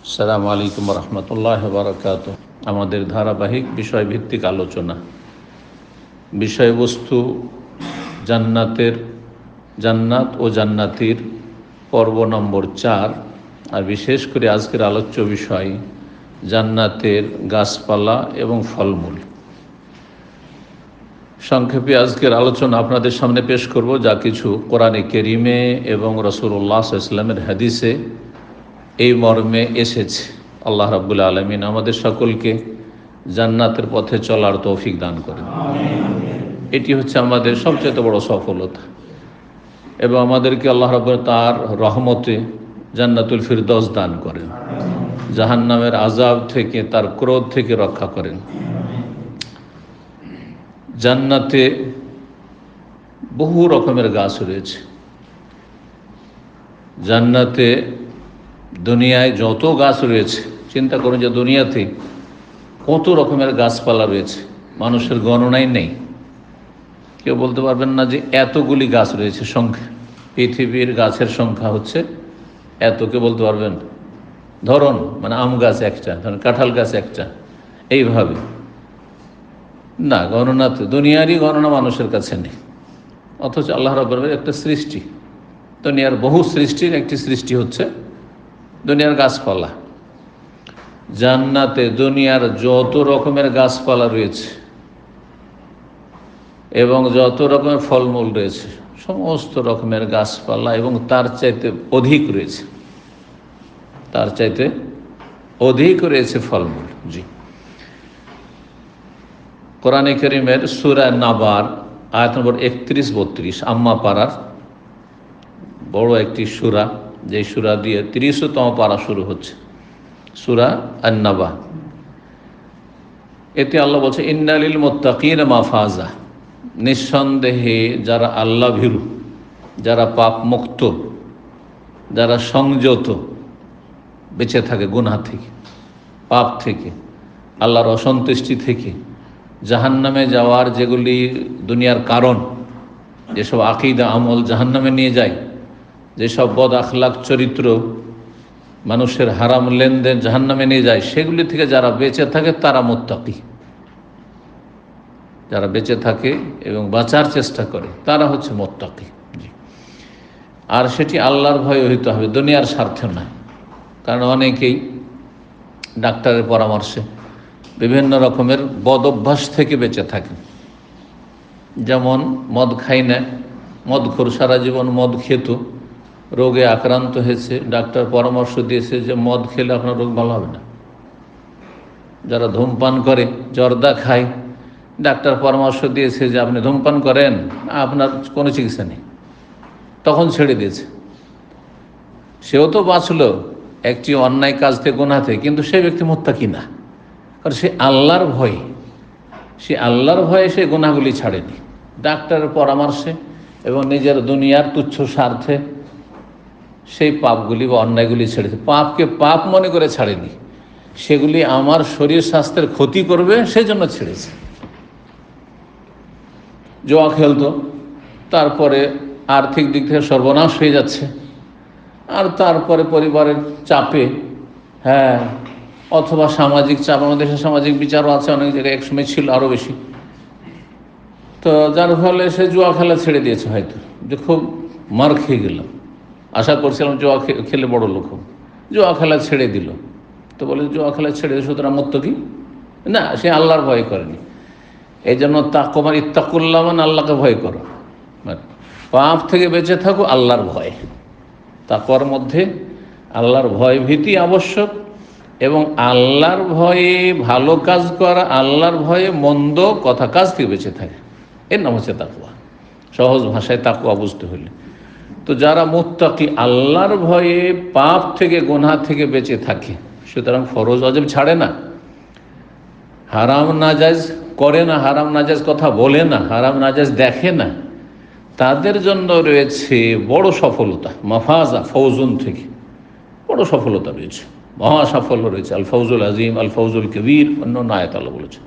আসসালামু আলাইকুম রহমতুল্লাহ বারকাত। আমাদের ধারাবাহিক বিষয়ভিত্তিক আলোচনা, বিষয়বস্তু জান্নাত ও জান্নাতির পর্ব নম্বর 4। আর বিশেষ করে আজকের আলোচ্য বিষয় জান্নাতের গাছপালা এবং ফলমূল। সংক্ষেপে আজকের আলোচনা আপনাদের সামনে পেশ করব, যা কিছু কোরআনে কেরিমে এবং রাসূলুল্লাহ সাল্লাল্লাহু আলাইহি ওয়াসাল্লামের হাদিসে এই মর্মে এসেছে। আল্লাহ রাব্বুল আলামিন আমাদের সকলকে জান্নাতের পথে চলার তৌফিক দান করেন। এটি হচ্ছে আমাদের সবচেয়ে বড় সফলতা, এবং আমাদেরকে আল্লাহ রাব্বুল তার রহমতে জান্নাতুল ফিরদৌস দান করেন, জাহান্নামের আযাব থেকে, তার ক্রোধ থেকে রক্ষা করেন। জান্নাতে বহু রকমের গাছ রয়েছে। জান্নাতে দুনিয়ায় যত গাছ রয়েছে, চিন্তা করুন যে দুনিয়াতে কত রকমের গাছপালা রয়েছে, মানুষের গণনাই নেই। কেউ বলতে পারবেন না যে এতগুলি গাছ রয়েছে সংখ্যা, পৃথিবীর গাছের সংখ্যা হচ্ছে এত, কেউ বলতে পারবেন? ধরুন মানে আম গাছ একটা, ধরুন কাঁঠাল গাছ একটা, এইভাবে না, গণনাতে দুনিয়ারই গণনা মানুষের কাছে নেই। অথচ আল্লাহ রাব্বুল আলামিন একটা সৃষ্টি, দুনিয়ার বহু সৃষ্টির একটি সৃষ্টি হচ্ছে দুনিয়ার গাছপালা। জান্নাতে দুনিয়ার যত রকমের গাছপালা রয়েছে এবং যত রকমের ফলমূল রয়েছে, সমস্ত রকমের গাছপালা এবং তার চাইতে অধিক রয়েছে, তার চাইতে অধিক রয়েছে ফলমূল। জি, কোরআনে কারীমের সূরা নাবার আয়াত নম্বর 31-32 আম্মা পারার বড় একটি সূরা, যে সূরা দিয়ে 30তম পারা শুরু হচ্ছে, সূরা আন-নাবা। এতে আল্লাহ বলছে, ইন্না লিল মুত্তাকিনা মাফাজা, নিঃসন্দেহে যারা আল্লাহ ভীরু, যারা পাপ মুক্ত, যারা সংযত, বেঁচে থাকে গুনাহ থেকে, পাপ থেকে, আল্লাহর অসন্তুষ্টি থেকে, জাহান্নামে যাওয়ার যেগুলি দুনিয়ার কারণ, যেসব আকীদা আমল জাহান্নামে নিয়ে যায়, যেসব বদ আখলাক চরিত্র মানুষের হারাম লেনদেন জাহান্নামে নিয়ে যায়, সেগুলি থেকে যারা বেঁচে থাকে তারা মুত্তাকি। যারা বেঁচে থাকে এবং বাঁচার চেষ্টা করে তারা হচ্ছে মুত্তাকি। আর সেটি আল্লাহর ভয়ে হইতে হবে, দুনিয়ার স্বার্থে নয়। কারণ অনেকেই ডাক্তারের পরামর্শে বিভিন্ন রকমের বদ অভ্যাস থেকে বেঁচে থাকেন। যেমন মদ খাই না, মদখোর, সারা জীবন মদ খেত, রোগে আক্রান্ত হয়েছে, ডাক্তার পরামর্শ দিয়েছে যে মদ খেলে আপনার রোগ ভালো হবে না। যারা ধূমপান করে, জর্দা খায়, ডাক্তার পরামর্শ দিয়েছে যে আপনি ধূমপান করেন, আপনার কোনো চিকিৎসা নেই, তখন ছেড়ে দিয়েছে। সেও তো বাঁচলো একটি অন্যায় কাজ থেকে, গুনাহ থেকে, কিন্তু সে ব্যক্তি মুত্তাকি না। কারণ সে আল্লাহর ভয়ে সে গুনাহগুলি ছাড়েনি। ডাক্তারের পরামর্শে এবং নিজের দুনিয়ার তুচ্ছ স্বার্থে সেই পাপগুলি বা অন্যায়গুলি ছেড়েছে। পাপকে পাপ মনে করে ছাড়েনি, সেগুলি আমার শরীর স্বাস্থ্যের ক্ষতি করবে সেই জন্য ছেড়েছে। জুয়া খেলতো, তারপরে আর্থিক দিক থেকে সর্বনাশ হয়ে যাচ্ছে, আর তারপরে পরিবারের চাপে, অথবা সামাজিক চাপ, আমাদের দেশে সামাজিক বিচারও আছে অনেক জায়গায়, একসময় ছিল আরও বেশি, তো যার ফলে সে জুয়া খেলা ছেড়ে দিয়েছে। হয়তো যে খুব মার খেয়ে গেলাম, আশা করছিলাম জুয়া খেলে বড় লোক হোক, জুয়া খেলা ছেড়ে দিল, তো বলে জুয়া খেলা ছেড়ে দিল সুতরাং মুত্তাকি না, সে আল্লাহর ভয় করেনি। এই জন্য তাকওয়া, ইত্তাকুল্লাহ মানে আল্লাহকে ভয় করো, পাপ থেকে বেঁচে থাকো আল্লাহর ভয়। তাকওয়ার মধ্যে আল্লাহর ভয় ভীতি আবশ্যক, এবং আল্লাহর ভয়ে ভালো কাজ করা, আল্লাহর ভয়ে মন্দ কথা কাজ থেকে বেঁচে থাকে, এর নাম হচ্ছে তাকওয়া। সহজ ভাষায় তাকওয়া বুঝতে হলে তো যারা মুত্তাকি, আল্লাহর ভয়ে পাপ থেকে, গুনাহ থেকে বেঁচে থাকে, সুতরাং ফরজ ওয়াজিব ছাড়ে না, হারাম নাজায়েজ করে না, হারাম নাজায়েজ কথা বলে না, হারাম নাজায়েজ দেখে না, তাদের জন্য রয়েছে বড় সফলতা। মাফাজা, ফৌজুন থেকে বড় সফলতা রয়েছে, মহা সাফল্য রয়েছে। আল ফৌজুল আজিম, আল ফৌজুল কবির, অন্য আয়াত আল্লাহ বলেছেন।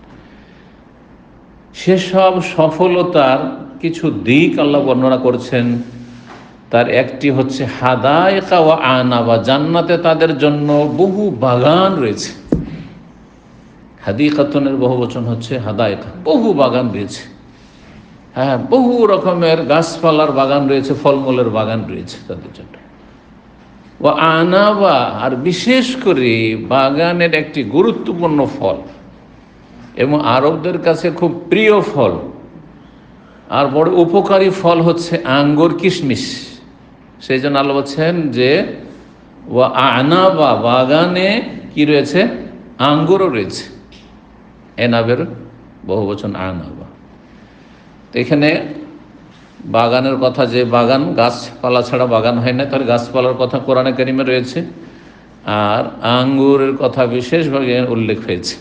সেসব সফলতার কিছু দিক আল্লাহ বর্ণনা করছেন তার একটি হচ্ছে হাদায়েকা ওয়া আনাবা, জান্নাতে তাদের জন্য বহু বাগান রয়েছে। হাদিকাতুনের বহু বচন হচ্ছে হাদায়েকা, বহু বাগান রয়েছে। হ্যাঁ, বহু রকমের গাছপালার বাগান রয়েছে, ফলমূলের বাগান রয়েছে তাদের জন্য। ও আনাবা, আর বিশেষ করে বাগানের একটি গুরুত্বপূর্ণ ফল এবং আরবদের কাছে খুব প্রিয় ফল আর বড় উপকারী ফল হচ্ছে আঙ্গুর, কিশমিশ। সেই জন্য আল্লাহ বলছেন যে ও আনাবা, বাগানে কি রয়েছে? আঙ্গুরও রয়েছে। এনাবের বহু বচন আনাবা। তো এখানে বাগানের কথা, যে বাগান গাছপালা ছাড়া বাগান হয় না, তাহলে গাছপালার কথা কোরআনে কারিমে রয়েছে, আর আঙ্গুরের কথা বিশেষভাবে উল্লেখ হয়েছে।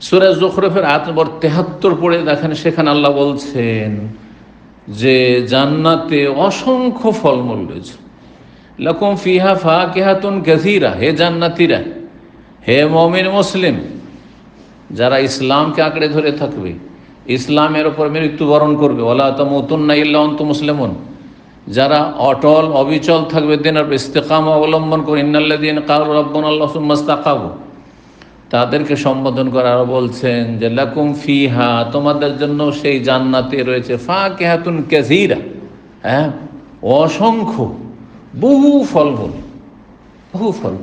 সূরা যুখরুফের আয়াত নম্বর 73 পড়ে দেখেন, সেখানে আল্লাহ বলছেন যে জান্নাতে অসংখ্য ফলমূল রয়েছে। লাকুম ফিহা ফাকিহাতুন কাসীরা, হে জান্নাতীরা, হে মুমিন মুসলিম, যারা ইসলামকে আঁকড়ে ধরে থাকবে, ইসলামের ওপর মৃত্যুবরণ করবে, ওয়ালা তামুতুন্না ইল্লা ওয়া আনতুম মুসলিমুন, যারা অটল অবিচল থাকবে, দিনের ইস্তেকামা অবলম্বন করে, ইন্নাল্লাযীনা ক্বালু রাব্বুনাল্লাহু সুম্মা ইসতাকামু, তাদেরকে সম্বোধন করে আর বলছেন যে লাকুম ফিহা, তোমাদের জন্য সেই জান্নাতে রয়েছে ফাকিহাতুন কাসীরা, হ্যাঁ, অসংখ্য বহু ফলমূল, বহু ফল।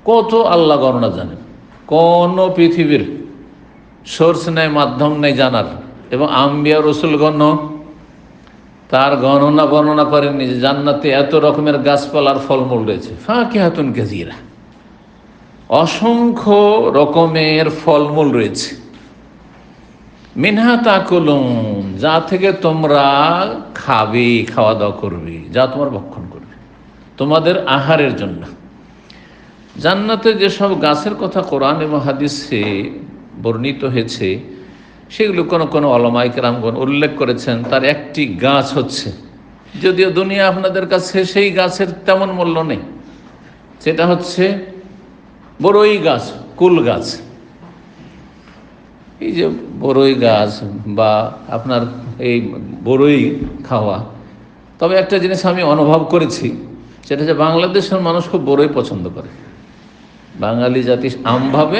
কত আল্লাহ গণনা জানেন, কোন পৃথিবীর সোর্স নেই, মাধ্যম নেই জানার। এবং আম্বিয়া রসুলগণ তার গণনা বর্ণনা করেননি যে জান্নাতে এত রকমের গাছপালার ফলমূল রয়েছে। ফাকিহাতুন কাসীরা, অসংখ্য রকমের ফলমূল রয়েছে। মিনহা তাকুলুন, যা থেকে তোমরা খাবে, খাওয়া দাওয়া করবে, যা তোমার ভক্ষণ করবে তোমাদের আহারের জন্য। জান্নাতে যেসব গাছের কথা কোরআন এবং হাদিসে বর্ণিত হয়েছে, সেগুলো কোনো কোনো উলামায়ে কেরামগণ উল্লেখ করেছেন। তার একটি গাছ হচ্ছে, যদিও দুনিয়া আপনাদের কাছে সেই গাছের তেমন মূল্য নেই, সেটা হচ্ছে বড়ই গাছ, কুল গাছ। এই যে বড়ই গাছ বা আপনার এই বড়ই খাওয়া, তবে একটা জিনিস আমি অনুভব করেছি, সেটা হচ্ছে বাংলাদেশের মানুষ খুব বড়ই পছন্দ করে। বাঙালি জাতি আমভাবে,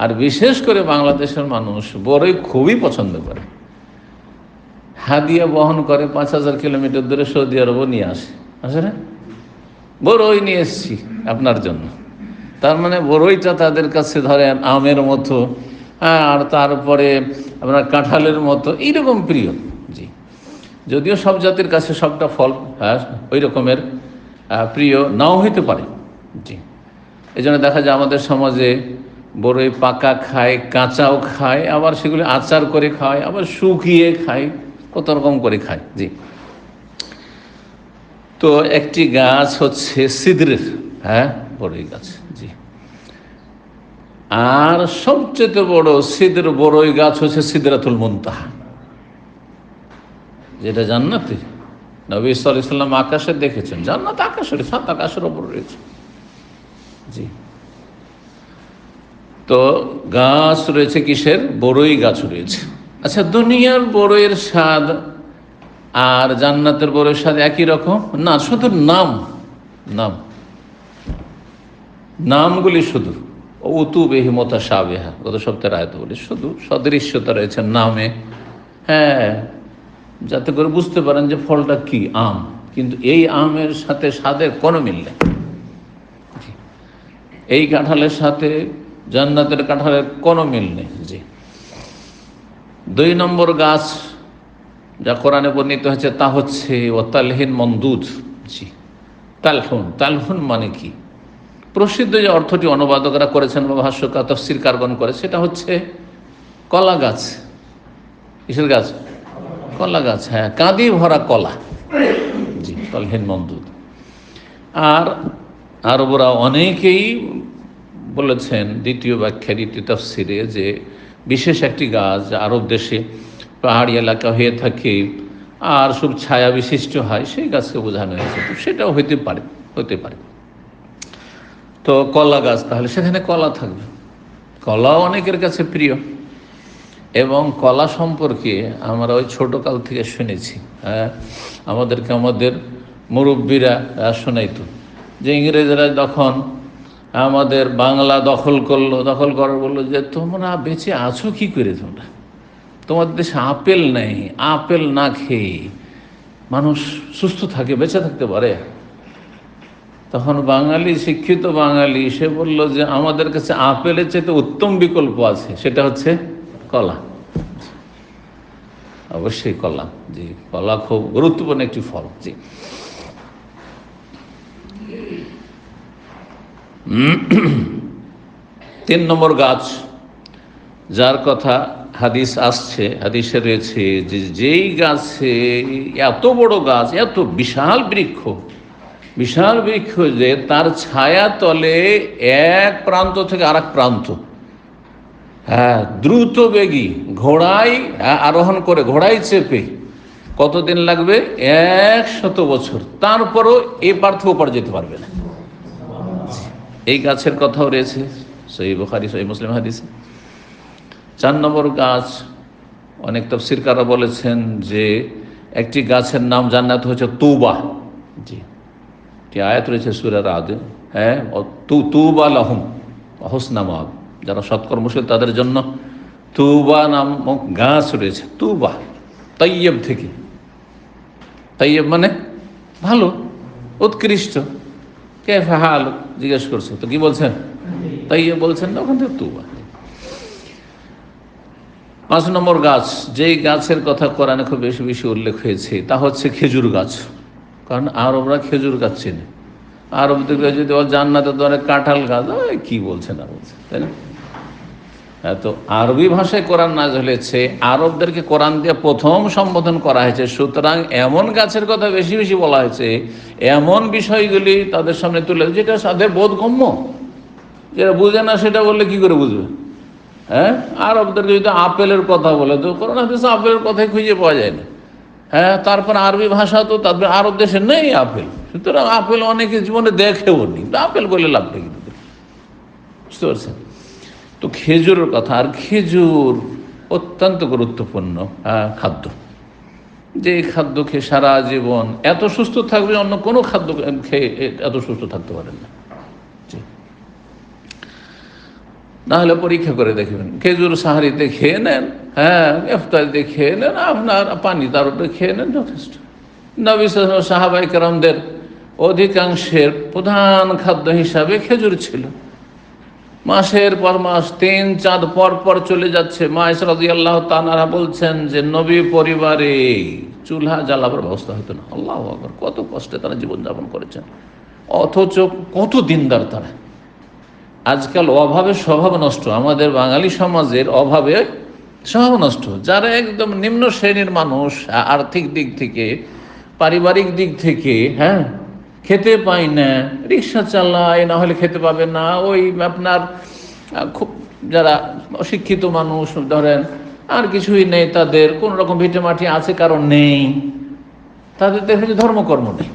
আর বিশেষ করে বাংলাদেশের মানুষ বড়ই খুবই পছন্দ করে। হাদিয়া বহন করে 5000 কিলোমিটার দূরে সৌদি আরবও নিয়ে আসে না, বড়ই নিয়ে এসছি আপনার জন্য। তার মানে বড়ইটা তাদের কাছে ধরেন আমের মতো, আর তারপরে আপনার কাঁঠালের মতো এইরকম প্রিয়। জি, যদিও সব জাতির কাছে সবটা ফল ওই রকমের প্রিয় নাও হইতে পারে। জি, এই জন্য দেখা যায় আমাদের সমাজে বড়ই পাকা খায়, কাঁচাও খায়, আবার সেগুলি আচার করে খায়, আবার শুকিয়ে খায়, কত রকম করে খায়। জি, তো একটি গাছ হচ্ছে সিদরের, হ্যাঁ, বড়ই গাছ। জি, আর সবচেয়ে বড় সিদর বড়ই গাছ হচ্ছে সিদরাতুল মুনতাহা, যেটা জান্নাতে নবী সাল্লাল্লাহু আলাইহি ওয়াসাল্লাম আকাশে দেখেছেন। জান্নাত আকাশের, 7 আকাশের ওপর রয়েছে। জি, তো গাছ রয়েছে কিসের? বড়ই গাছ রয়েছে। আচ্ছা, দুনিয়ার বড়ইয়ের স্বাদ আর জান্নাতের বড়ইয়ের স্বাদ একই রকম না, শুধু নামগুলি শুধু উতু বেহি মুতাশাবিহা, গত সপ্তাহের আয়াত বলি, শুধু সদৃশ্যতা রয়েছে নামে, হ্যাঁ, যাতে করে বুঝতে পারেন যে ফলটা কি, আম, কিন্তু এই আমের সাথে স্বাদের কোনো মিল নেই। এই কাঁঠালের সাথে জান্নাতের কাঁঠালের কোনো মিল নেই। জি, 2 নম্বর গাছ যা কোরআনে বর্ণিত হয়েছে তা হচ্ছে ও তালহিন মমদুদ। জি, তালহুন মানে কি? প্রসিদ্ধ যে অর্থটি অনুবাদকরা করেছেন বা ভাষ্যকার তাফসীরকারগণ করে, সেটা হচ্ছে কলা গাছ। কিসের গাছ? কলা গাছ, হ্যাঁ, কাঁদি ভরা কলা। জি, তালহিন মমদুদ। আর আরবরা অনেকেই বলেছেন দ্বিতীয় ব্যাখ্যা, দ্বিতীয় তাফসীরে, যে বিশেষ একটি গাছ যা আরব দেশে পাহাড়ি এলাকা হয়ে থাকে আর খুব ছায়া বিশিষ্ট হয়, সেই গাছকে বোঝানো হয়েছে। তো সেটাও হতে পারে। তো কলা গাছ, তাহলে সেখানে কলা থাকবে। কলাও অনেকের কাছে প্রিয়। এবং কলা সম্পর্কে আমরা ওই ছোটোকাল থেকে শুনেছি। হ্যাঁ, আমাদেরকে আমাদের মুরব্বীরা শোনাইতো যে ইংরেজরা যখন আমাদের বাংলা দখল করলো, দখল করার বললো যে তোমরা বেঁচে আছো কি করে, তোমরা, তোমাদের দেশে আপেল নেই, আপেল না খেয়ে মানুষ সুস্থ থাকে, বেঁচে থাকতে পারে? তখন বাঙালি, শিক্ষিত বাঙালি, সে বলল যে আমাদের কাছে আপেলের চাইতে উত্তম বিকল্প আছে, সেটা হচ্ছে কলা। অবশ্যই কলা, জি, কলা খুব গুরুত্বপূর্ণ একটি ফল। জি, 3 নম্বর গাছ যার কথা হাদিস আসছে, হাদিসে রয়েছে যে যেই গাছে, এত বড় গাছ, এত বিশাল বৃক্ষ, বিশাল বৃক্ষ যে তার ছায়া তলে এক প্রান্ত থেকে আরেক প্রান্ত, হ্যাঁ, দ্রুত বেগী ঘোড়ায় আরোহণ করে, ঘোড়ায় চেপে কতদিন লাগবে? 100 বছর, তারপরও এই পার্থ ওপার যেতে পারবে না। এই গাছের কথাও রয়েছে সহিহ বুখারী, সহিহ মুসলিম হাদিসে। 4 নম্বর গাছ, অনেক তাফসীরকাররা বলেছেন যে একটি গাছের নাম জান্নাত হচ্ছে তুবা। জি, একটি আয়াত রয়েছে সূরা রাদে, হ্যাঁ, তুবা লাহুম হুসনা মাআব, যারা সৎকর্মশীল তাদের জন্য তুবা নামক গাছ রয়েছে। তুবা তাইয়্যব থেকে, তাইয়্যব মানে ভালো, উৎকৃষ্ট। কাইফা হাল জিজ্ঞেস করছে, তো কি বলছেন? তাইয়্যব বলছেন না, ওখান থেকে তুবা। 5 নম্বর গাছ, যেই গাছের কথা কোরআনে খুব বেশি বেশি উল্লেখ হয়েছে, তা হচ্ছে খেজুর গাছ। কারণ আরবরা খেজুর গাছ চেনে। আরবদের যদি জান্নাতে তো অনেক কাঁঠাল গাছ, কি বলছে না বলছে, তাই না? হ্যাঁ, তো আরবি ভাষায় কোরআন নাযিল হয়েছে, আরবদেরকে কোরআন দিয়ে প্রথম সম্বোধন করা হয়েছে, সুতরাং এমন গাছের কথা বেশি বেশি বলা হয়েছে, এমন বিষয়গুলি তাদের সামনে তুলে, যেটা সাথে বোধগম্য, যেটা বুঝে না সেটা বললে কি করে বুঝবে? হ্যাঁ, আরবদেরকে যদি আপেলের কথা বলে, তো কোরআন হাদিসে আপেলের কথাই খুঁজে পাওয়া যায় না। হ্যাঁ, তারপর আরবি ভাষা তো তাদের আরব দেশে নেই আপেল, সুতরাং আপেল অনেকে জীবনে দেখেও নি, আপেল বলে লাভটা কিন্তু, বুঝতে পারছেন? তো খেজুরের কথা, আর খেজুর অত্যন্ত গুরুত্বপূর্ণ খাদ্য, যে খাদ্য খেয়ে সারা জীবন এত সুস্থ থাকবে, অন্য কোনো খাদ্য খেয়ে এত সুস্থ থাকতে পারেন না। না হলে পরীক্ষা করে দেখবেন, খেজুর সাহারিতে খেয়ে নেন, হ্যাঁ, ইফতারিতে খেয়ে নেন, আপনার পানি তার উপরে খেয়ে নেন, যথেষ্ট। নবী সাহাবায়ে কেরামদের অধিকাংশের প্রধান খাদ্য হিসাবে খেজুর ছিল। মাসের পর মাস, 3 চাঁদ পর পর চলে যাচ্ছে, মা আয়েশা রাদিয়াল্লাহু তাআলা বলছেন যে নবী পরিবারে চুলহা জ্বালাবার ব্যবস্থা হতো না। আল্লাহু আকবার, কত কষ্টে তারা জীবনযাপন করেছেন, অথচ কত দিনদার তারা। আজকাল অভাবে স্বভাব নষ্ট, আমাদের বাঙালি সমাজের অভাবে স্বভাব নষ্ট। যারা একদম নিম্ন শ্রেণীর মানুষ, আর্থিক দিক থেকে, পারিবারিক দিক থেকে, হ্যাঁ, খেতে পায় না, রিক্সা চালায়, না হলে খেতে পাবে না, ওই আপনার খুব যারা অশিক্ষিত মানুষ ধরেন, আর কিছুই নেই, তাদের কোনো রকম ভিটেমাটি আছে কারণ নেই, তাদের দেখে ধর্মকর্ম নেই,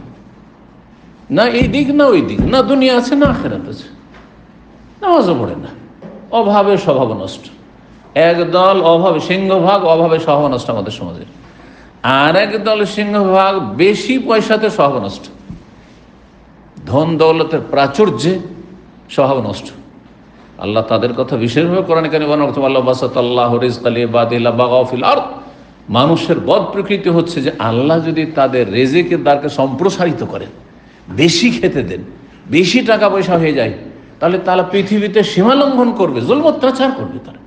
না এই দিক না ওই দিক, না দুনিয়া আছে না আখিরাত আছে, নামাজও পড়ে না, অভাবে স্বভাব নষ্ট। একদল অভাবে সিংহভাগ অভাবে স্বভাব নষ্ট আমাদের সমাজের, আর একদল সিংহভাগ বেশি পয়সাতে স্বভাব নষ্ট, ধন দৌলতের প্রাচুর্যে স্বভাব নষ্ট। আল্লাহ তাদের কথা বিশেষভাবে কোরআনে কারিমে বর্ণনা করেছেন, আল্লাহ বাসাতাল্লাহু রিজকা লিইবাদিহি বাগাউ ফিল আরদ। মানুষের বদ প্রকৃতি হচ্ছে যে আল্লাহ যদি তাদের রিজিকের দ্বারকে সম্প্রসারিত করেন, বেশি খেতে দেন, বেশি টাকা পয়সা হয়ে যায়, তাহলে তারা পৃথিবীতে সীমা লঙ্ঘন করবে, জুলম অত্যাচার করবে, তারা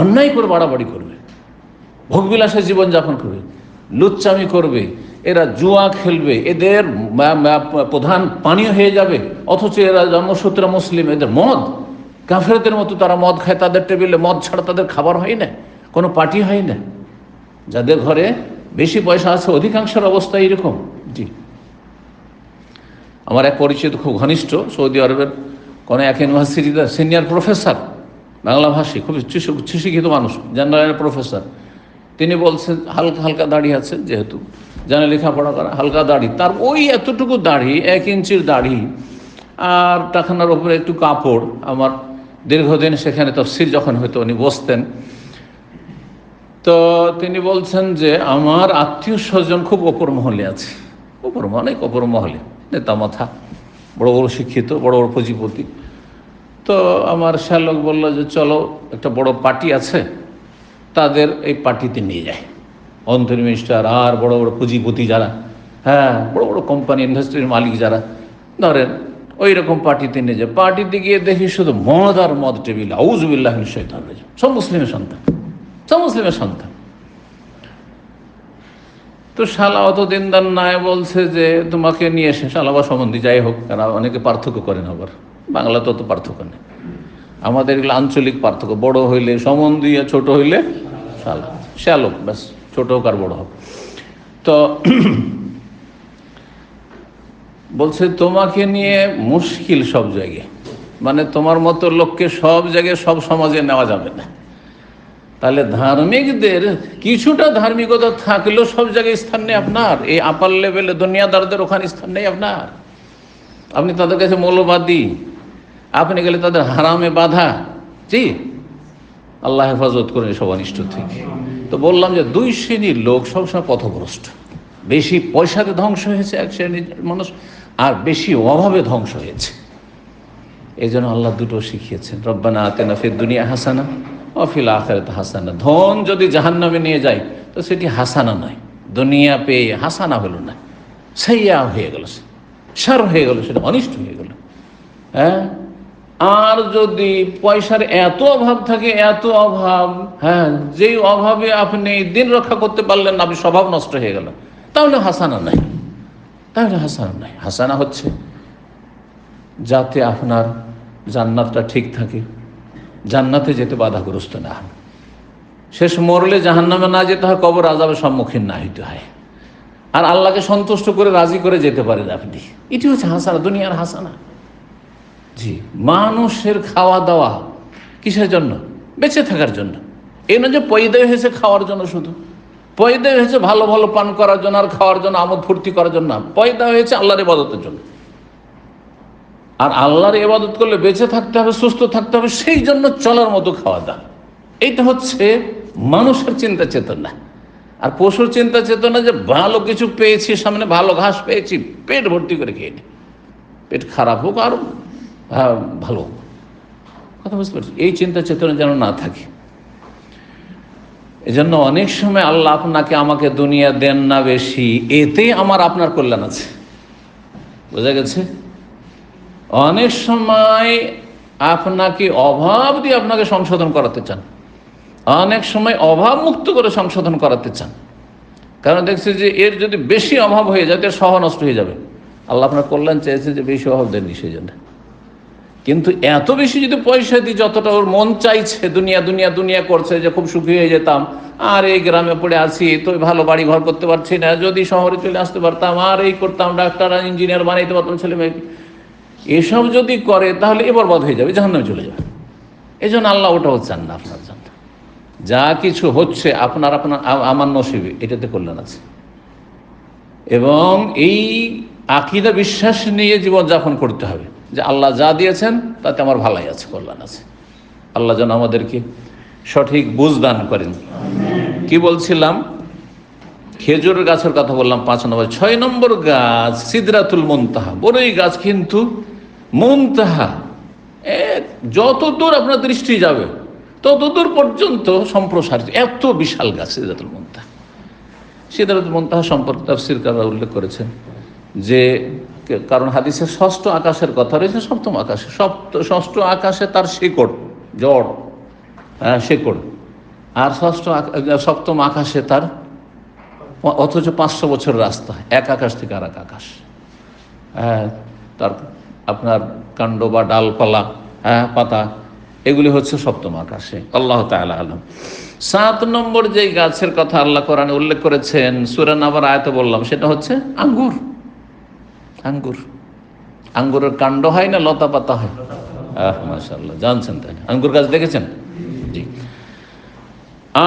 অন্যায় করে বাড়াবাড়ি করবে, ভোগবিলাসে জীবনযাপন করবে, লুচ্চামি করবে, এরা জুয়া খেলবে, এদের প্রধান পানীয় হয়ে যাবে, অথচ এরা জন্মসূত্রে মুসলিম, এদের মদ, কাফেরদের মতো তারা মদ খায়, তাদের টেবিলে মদ ছাড়া তাদের খাবার হয় না, কোনো পার্টি হয় না। যাদের ঘরে বেশি পয়সা আছে অধিকাংশের অবস্থা এইরকম। জি, আমার এক পরিচিত খুব ঘনিষ্ঠ সৌদি আরবের কোনো এক ইউনিভার্সিটিতে সিনিয়র প্রফেসর, বাংলা ভাষী, খুব উচ্চশিক্ষিত মানুষ, জেনারেল প্রফেসর। তিনি বলছেন হালকা হালকা দাড়ি আছে, যেহেতু জানে লেখাপড়া করা, হালকা দাড়ি, তার ওই এতটুকু দাড়ি, 1 ইঞ্চির দাড়ি, আর টাকানার উপরে একটু কাপড়। আমার দীর্ঘদিন সেখানে তাফসীর যখন হয়তো উনি বসতেন, তো তিনি বলছেন যে আমার আত্মীয় স্বজন খুব ওপর মহলে আছে, অনেক ওপর মহলে, নেতা মাথা, বড় বড় শিক্ষিত, বড় বড় পুঁজিপতি। তো আমার শ্যালক বলল যে চলো, একটা বড় পার্টি আছে, তাদের এই পার্টিতে নিয়ে যায়। অন্তরী মিনিস্টার আর বড় বড় পুঁজিপতি যারা, বড় বড় কোম্পানি ইন্ডাস্ট্রির মালিক যারা, ধরেন ওই রকম পার্টিতে নিয়ে যায়। পার্টিতে গিয়ে দেখি শুধু মদ আর মদ টেবিল, আউযুবিল্লাহি মিনাশ শাইতানির রাজিম। সব মুসলিমের সন্তান। তো শালা অত দিনদার নাই, বলছে যে তোমাকে নিয়ে এসে, শালা বা সম্বন্ধী যাই হোক, কারণ অনেকে পার্থক্য করেন, আবার বাংলা তো অত পার্থক্য নেই, আমাদের এগুলো আঞ্চলিক পার্থক্য। বড় হইলে সম্বন্ধী, আর ছোট হইলে শালা, শ্যালক, ব্যাস, ছোট হোক আর বড় হোক। তো বলছে তোমাকে নিয়ে মুশকিল সব জায়গায়, মানে তোমার মতো লোককে সব জায়গায় সব সমাজে নেওয়া যাবে না। তাহলে ধার্মিকদের কিছুটা ধার্মিকতা থাকলেও সব জায়গায় স্থান নেই আপনার। এই আপার লেভেলে দুনিয়াদারদের ওখানে স্থান নেই আপনার। আপনি তাদের কাছে মৌলবাদী, আপনি গেলে তাদের হারামে বাধা। জি, আল্লাহ হেফাজত করেন সব অনিষ্ট থেকে। তো বললাম যে দুই শ্রেণীর লোক সবসময় পথভ্রষ্ট। বেশি পয়সাতে ধ্বংস হয়েছে এক শ্রেণীর মানুষ, আর বেশি অভাবে ধ্বংস হয়েছে। এই জন্য আল্লাহ দুটো শিখিয়েছেন, রব্বানা আতিনা ফিদ দুনিয়া হাসানা ওয়া ফিল আখিরাতি হাসানা। ধন যদি জাহান্নামে নিয়ে যায় তো সেটি হাসানা নয়, দুনিয়া পেয়ে হাসানা হলো না, সাইয়্যা হয়ে গেল, শার হয়ে গেল, সেটা অনিষ্ট হয়ে গেল। আর যদি পয়সার এত অভাব থাকে, এত অভাব, যেই অভাবে আপনি দিন রক্ষা করতে পারলেন না, আপনি স্বভাব নষ্ট হয়ে গেল, তাহলে হাসানা নাই। হাসানা হচ্ছে যাতে আপনার জান্নাতটা ঠিক থাকে, জান্নাতে যেতে বাধাগ্রস্ত না হন, শেষ মরলে জাহান্নামে না যেতে হয়, কবর আযাবের সম্মুখীন না হইতে হয়, আর আল্লাহকে সন্তুষ্ট করে রাজি করে যেতে পারেন আপনি। এটি হচ্ছে হাসানা, দুনিয়ার হাসানা। জি, মানুষের খাওয়া দাওয়া কিসের জন্য? বেঁচে থাকার জন্য। এই নয় যে পয়দা হয়েছে খাওয়ার জন্য, শুধু পয়দা হয়েছে ভালো ভালো পান করার জন্য আর খাওয়ার জন্য, আমোদ ফুর্তি করার জন্য না। পয়দা হয়েছে আল্লাহর ইবাদতের জন্য, আর আল্লাহর ইবাদত করলে বেঁচে থাকতে হবে, সুস্থ থাকতে হবে, সেই জন্য চলার মতো খাওয়া দাওয়া। এইটা হচ্ছে মানুষের চিন্তা চেতনা। আর পশুর চিন্তা চেতনা যে ভালো কিছু পেয়েছি সামনে, ভালো ঘাস পেয়েছি, পেট ভর্তি করে খেয়ে নি, পেট খারাপ হোক আর ভালো হোক, কথা বুঝতে পারছি। এই চিন্তা চেতনা যেন না থাকে। এজন্য অনেক সময় আল্লাহ আপনাকে আমাকে দুনিয়া দেন না বেশি, এতে আমার আপনার কল্যাণ আছে, বোঝা গেছে? অনেক সময় আপনাকে অভাব দিয়ে আপনাকে সংশোধন করাতে চান, অনেক সময় অভাব মুক্ত করে সংশোধন করাতে চান। কারণ দেখছি যে এর যদি বেশি অভাব হয়ে যায়, এর সহ নষ্ট হয়ে যাবে। আল্লাহ আপনার কল্যাণ চেয়েছে যে বেশি অভাব দেননি সেই জন্য। কিন্তু এত বেশি যদি পয়সা দিই, যতটা ওর মন চাইছে, দুনিয়া দুনিয়া দুনিয়া করছে, যে খুব সুখী হয়ে যেতাম, আর এই গ্রামে পড়ে আছি তো ভালো বাড়ি ঘর করতে পারছি না, যদি শহরে চলে আসতে পারতাম, আর এই করতাম, ডাক্তার আর ইঞ্জিনিয়ার বানাইতে পারতাম ছেলে মেয়েকে, এসব যদি করে তাহলে এবার বধ হয়ে যাবে, জাহান্নামে চলে যাবে। এই জন্য আল্লাহ ওটাও চান না আপনার জন্য। যা কিছু হচ্ছে আপনার আমার নসিবে, এটাতে কল্যাণ আছে। এবং এই আকীদা বিশ্বাস নিয়ে জীবনযাপন করতে হবে যে আল্লাহ যা দিয়েছেন তাতে আমার ভালাই আছে, কল্যাণ আছে। আল্লাহ যেন আমাদেরকে সঠিক বুঝ দান করেন। কি বলছিলাম? খেজুর গাছের কথা বললাম 5 নম্বর। 6 নম্বর গাছ সিদরাতুল মুনতাহা, বড়ই গাছ, কিন্তু মুনতাহা, যতদূর আপনার দৃষ্টি যাবে ততদূর পর্যন্ত সম্প্রসারিত, এত বিশাল গাছ সিদরাতুল মুনতাহা। সিদরাতুল মুনতাহা সম্পর্কে তাফসীরকাররা উল্লেখ করেছেন যে, কারণ হাদিসে 6ষ্ঠ আকাশের কথা রয়েছে, 7ম আকাশে, 6ষ্ঠ আকাশে তার শিকড়, জড়, শিকড়, আর 7ম আকাশে তার, অথচ 500 বছর রাস্তা এক আকাশ থেকে আর এক আকাশ। তার আপনার কাণ্ড বা ডালপালা, পাতা, এগুলি হচ্ছে 7ম আকাশে। আল্লাহ তাআলা আলাম। 7 নম্বর যে গাছের কথা আল্লাহ কোরআনে উল্লেখ করেছেন, সূরা নাবার আয়াতে বললাম, সেটা হচ্ছে আঙ্গুর। আঙ্গুরের কাণ্ড হয় না লতা পাতা হয়? মাশাআল্লাহ, জানছেন তাই? আঙ্গুর গাছ দেখেছেন? জি।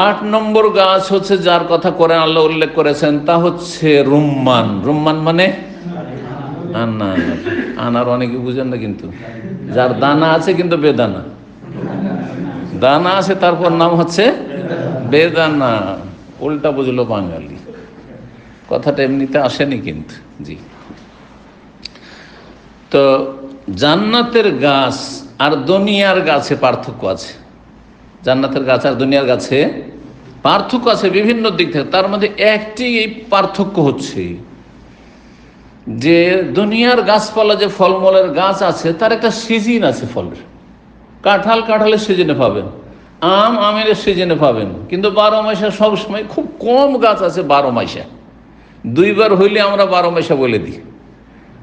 8 নম্বর গাছ হচ্ছে যার কথা কোরআন আল্লাহ উল্লেখ করেছেন, তা হচ্ছে রুম্মান। রুম্মান মানে আনার। আনার অনেকে বুঝেন না, কিন্তু যার দানা আছে কিন্তু বেদানা, দানা আছে তারপর নাম হচ্ছে বেদানা, উল্টা বুঝলো বাঙালি, কথাটা এমনিতে আসেনি কিন্তু। জি, তো জান্নাতের গাছ আর দুনিয়ার গাছে পার্থক্য আছে। জান্নাতের গাছ আর দুনিয়ার গাছে পার্থক্য আছে বিভিন্ন দিক থেকে। তার মধ্যে একটি পার্থক্য হচ্ছে যে দুনিয়ার গাছপালা, যে ফলমূলের গাছ আছে, তার একটা সিজন আছে ফলের। কাঁঠালের সিজনে পাবেন, আমের সিজনে পাবেন, কিন্তু 12 মাসে সবসময় খুব কম গাছ আছে 12 মাসে। দুইবার হইলে আমরা 12 মাসে বলে দিই।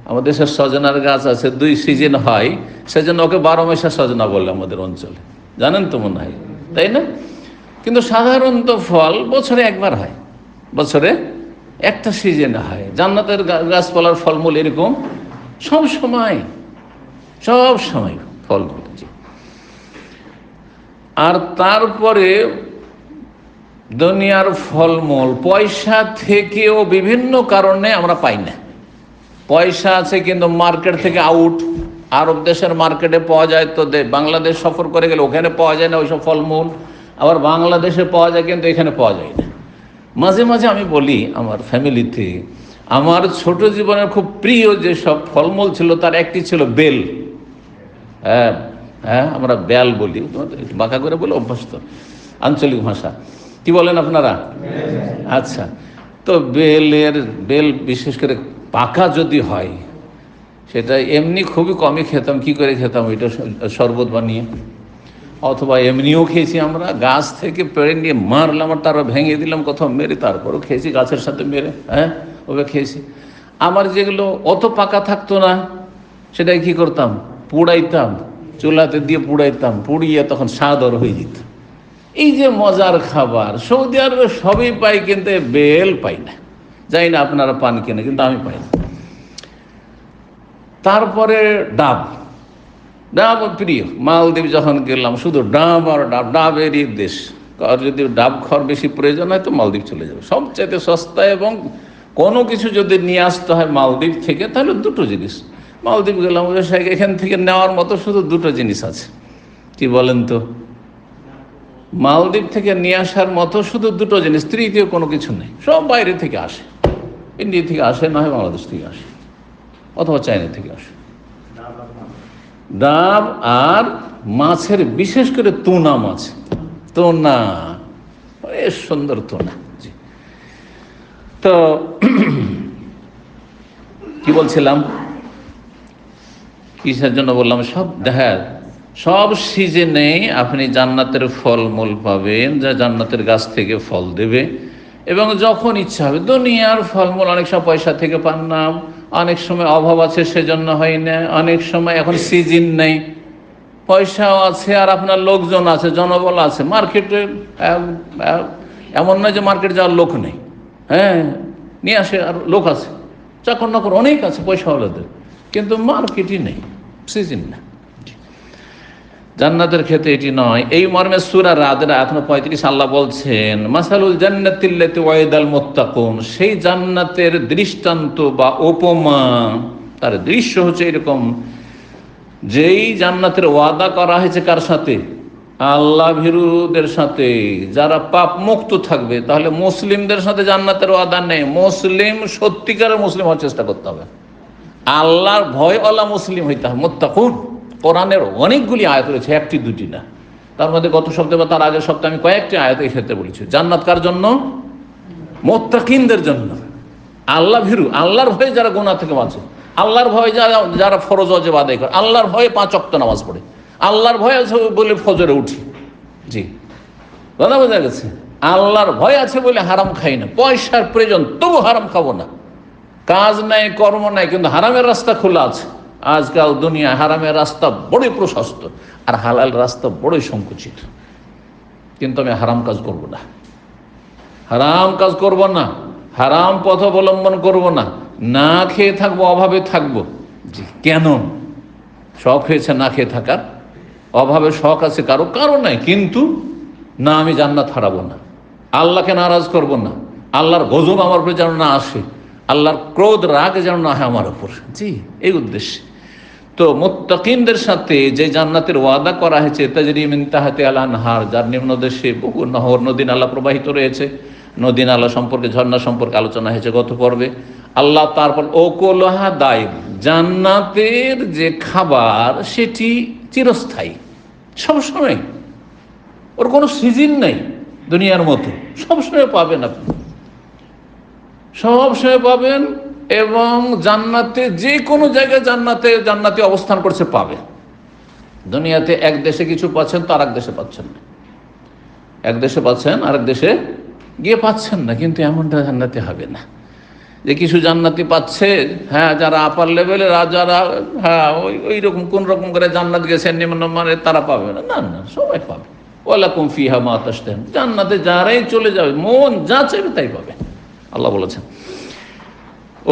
আমাদের দেশের সজনার গাছ আছে, 2 সিজন হয়, সেজন্য ওকে 12 মাসে সজনা বলে আমাদের অঞ্চলে, জানেন তো মনে হয়, তাই না? কিন্তু সাধারণত ফল বছরে একবার হয়, বছরে একটা সিজনে হয়। জান্নাতের গাছপালার ফলমূল এরকম সব সময় ফলমূল। আর তারপরে দুনিয়ার ফলমূল পয়সা থেকেও বিভিন্ন কারণে আমরা পাই না। পয়সা আছে কিন্তু মার্কেট থেকে আউট। আরব দেশের মার্কেটে পাওয়া যায়, তো বাংলাদেশ সফর করে গেলে ওখানে পাওয়া যায় না ওইসব ফলমূল। আবার বাংলাদেশে পাওয়া যায় কিন্তু এখানে পাওয়া যায় না। মাঝে মাঝে আমি বলি আমার ফ্যামিলিতে, আমার ছোট জীবনের খুব প্রিয় যে সব ফলমূল ছিল তার একটি ছিল বেল। হ্যাঁ, আমরা বেল বলি, একটু বাঁকা করে বলে অভ্যস্ত, আঞ্চলিক ভাষা। কি বলেন আপনারা? আচ্ছা, তো বেল বিশেষ করে পাকা যদি হয়, সেটা এমনি খুবই কমই খেতাম। কি করে খেতাম? ওইটা শরবত বানিয়ে, অথবা এমনিও খেয়েছি আমরা। গাছ থেকে পেড়ে নিয়ে মারলাম আর তারপর ভেঙে দিলাম, কোথাও মেরে, তারপরও খেয়েছি গাছের সাথে মেরে। ওকে খেয়েছি। আমার যেগুলো অত পাকা থাকতো না, সেটাই কি করতাম? পুড়াইতাম, চুলাতে দিয়ে পুড়াইতাম, পুড়িয়ে তখন স্বাদর হয়ে যেত। এই যে মজার খাবার, সৌদি আরবে সবই পাই, কিন্তু বেল পাই না। জানি না আপনারা পান কিনা, কিন্তু আমি পাই না। তারপরে ডাব প্রিয়। মালদ্বীপ যখন গেলাম, শুধু ডাব আর ডাব, ডাবেরই দেশ। আর যদি ডাব খাওয়ার বেশি প্রয়োজন হয় তো মালদ্বীপ চলে যাবে, সবচাইতে সস্তা। এবং কোনো কিছু যদি নিয়ে আসতে হয় মালদ্বীপ থেকে, তাহলে 2টো জিনিস। মালদ্বীপ গেলাম, এখান থেকে নেওয়ার মতো শুধু 2টো জিনিস আছে। কি বলেন তো? মালদ্বীপ থেকে নিয়ে আসার মতো শুধু 2টো জিনিস, তৃতীয় কোনো কিছু নেই। সব বাইরে থেকে আসে, ইন্ডিয়া থেকে আসে, না হয় বাংলাদেশ থেকে আসে, অথবা চায়না থেকে আসে। ডাব আর মাছের, বিশেষ করে তুনা মাছ। তুনা, বেশ সুন্দর তুনা। জি, তো কি বলছিলাম, কিসের জন্য বললাম? সব সিজনে আপনি জান্নাতের ফলমূল পাবেন, যা জান্নাতের গাছ থেকে ফল দেবে, এবং যখন ইচ্ছা হবে। দুনিয়ার ফলমূল অনেক সময় পয়সা থেকে পান না, অনেক সময় অভাব আছে সেজন্য হয় না, অনেক সময় এখন সিজন নেই, পয়সাও আছে আর আপনার লোকজন আছে, জনবল আছে। মার্কেটে এমন নয় যে মার্কেট যাওয়ার লোক নেই, নিয়ে আসে, আর লোক আছে, চাকর নকর অনেক আছে পয়সাওয়ালাদের, কিন্তু মার্কেটই নেই, সিজন না। জান্নাতের ক্ষেত্রে এটি নয়। এই মর্মে সূরা রাদের আয়াত 35 আল্লাহ বলছেন, মাসালুল জান্নাতিল্লাতী ওয়াইদাল মুত্তাকুন, সেই জান্নাতের দৃষ্টান্ত বা উপমা, তার দৃশ্য হচ্ছে এরকম, যেই জান্নাতের ওয়াদা করা হয়েছে কার সাথে? আল্লাহ ভীরুদের সাথে, যারা পাপ মুক্ত থাকবে। তাহলে মুসলিমদের সাথে জান্নাতের ওয়াদা নেই। মুসলিম, সত্যিকারের মুসলিম হওয়ার চেষ্টা করতে হবে, আল্লাহর ভয়ওয়ালা মুসলিম হইতে হবে। মুত্তাকুন, কোরআনের অনেকগুলি আয়াত রয়েছে, একটি দুটি না। তার মধ্যে গত সপ্তাহে বা তার আগের সপ্তাহে আমি কয়েকটি আয়াত এই ক্ষেত্রে বলেছি। জান্নাত কার জন্য? মুত্তাকিনদের জন্য। আল্লাহ ভীরু, আল্লাহর ভয়ে যারা গুনাহ থেকে বাঁচে, আল্লাহর ভয়ে যারা ফরজ ওয়াজিব আদায় করে, আল্লাহর ভয়ে 5 ওয়াক্ত নামাজ পড়ে, আল্লাহর ভয় আছে বলে ফজরে উঠি। জি, কথা বোঝা গেছে? আল্লাহর ভয় আছে বলে হারাম খাই না, পয়সার প্রয়োজন তবু হারাম খাবো না, কাজ নাই কর্ম নাই কিন্তু হারামের রাস্তা খোলা আছে। আজকাল দুনিয়ায় হারামের রাস্তা বড়ই প্রশস্ত আর হালাল রাস্তা বড়ই সংকুচিত, কিন্তু আমি হারাম কাজ করব না, হারাম কাজ করব না, হারাম পথ অবলম্বন করব না, না খেয়ে থাকবো, অভাবে থাকবো। জি, কেন? শখ হয়েছে না খেয়ে থাকার, অভাবে শখ আছে কারো নাই, কিন্তু না, আমি জান্নাত হারাবো না, আল্লাহকে নারাজ করব না, আল্লাহর গজব আমার উপরে যেন না আসে, আল্লাহর ক্রোধ রাগ যেন না হয় আমার উপর। জি, এই উদ্দেশ্যে। তো মুত্তাকিনদের সাথে যে জান্নাতের ওয়াদা করা হয়েছে তাজরি মিন তাহতিহা আল আনহার, যার নিম্নদেশে বহু নহর নদী নালা প্রবাহিত রয়েছে, নদী নালা সম্পর্কে, ঝর্ণা সম্পর্কে আলোচনা হয়েছে গত পর্বে। আল্লাহ তারপর ওকুলুহা দাইম, জান্নাতের যে খাবার সেটি চিরস্থায়ী, সবসময়, ওর কোনো সিজন নেই দুনিয়ার মতো, সবসময় পাবেন আপনি, সবসময় পাবেন। এবং জান্নাতে যে কোনো জায়গায় জান্নাতে অবস্থান করছে পাবে। দুনিয়াতে এক দেশে কিছু পাচ্ছেন তো আরেক দেশে পাচ্ছেন না, এক দেশে পাচ্ছেন আরেক দেশে গিয়ে পাচ্ছেন না, কিন্তু এমনটা জান্নাতে হবে না যে কিছু জান্নাতি পাচ্ছে, হ্যাঁ, যারা আপার লেভেলের, আর যারা হ্যাঁ ওই রকম কোন রকম করে জান্নাত গেছেন নিম্ন মানের তারা পাবে না, না না, সবাই পাবে। ওয়ালাকুম ফিহা মা তাশতাহি, জান্নাতে যারাই চলে যাবে মন যা চাইবে তাই পাবে, আল্লাহ বলেছেন।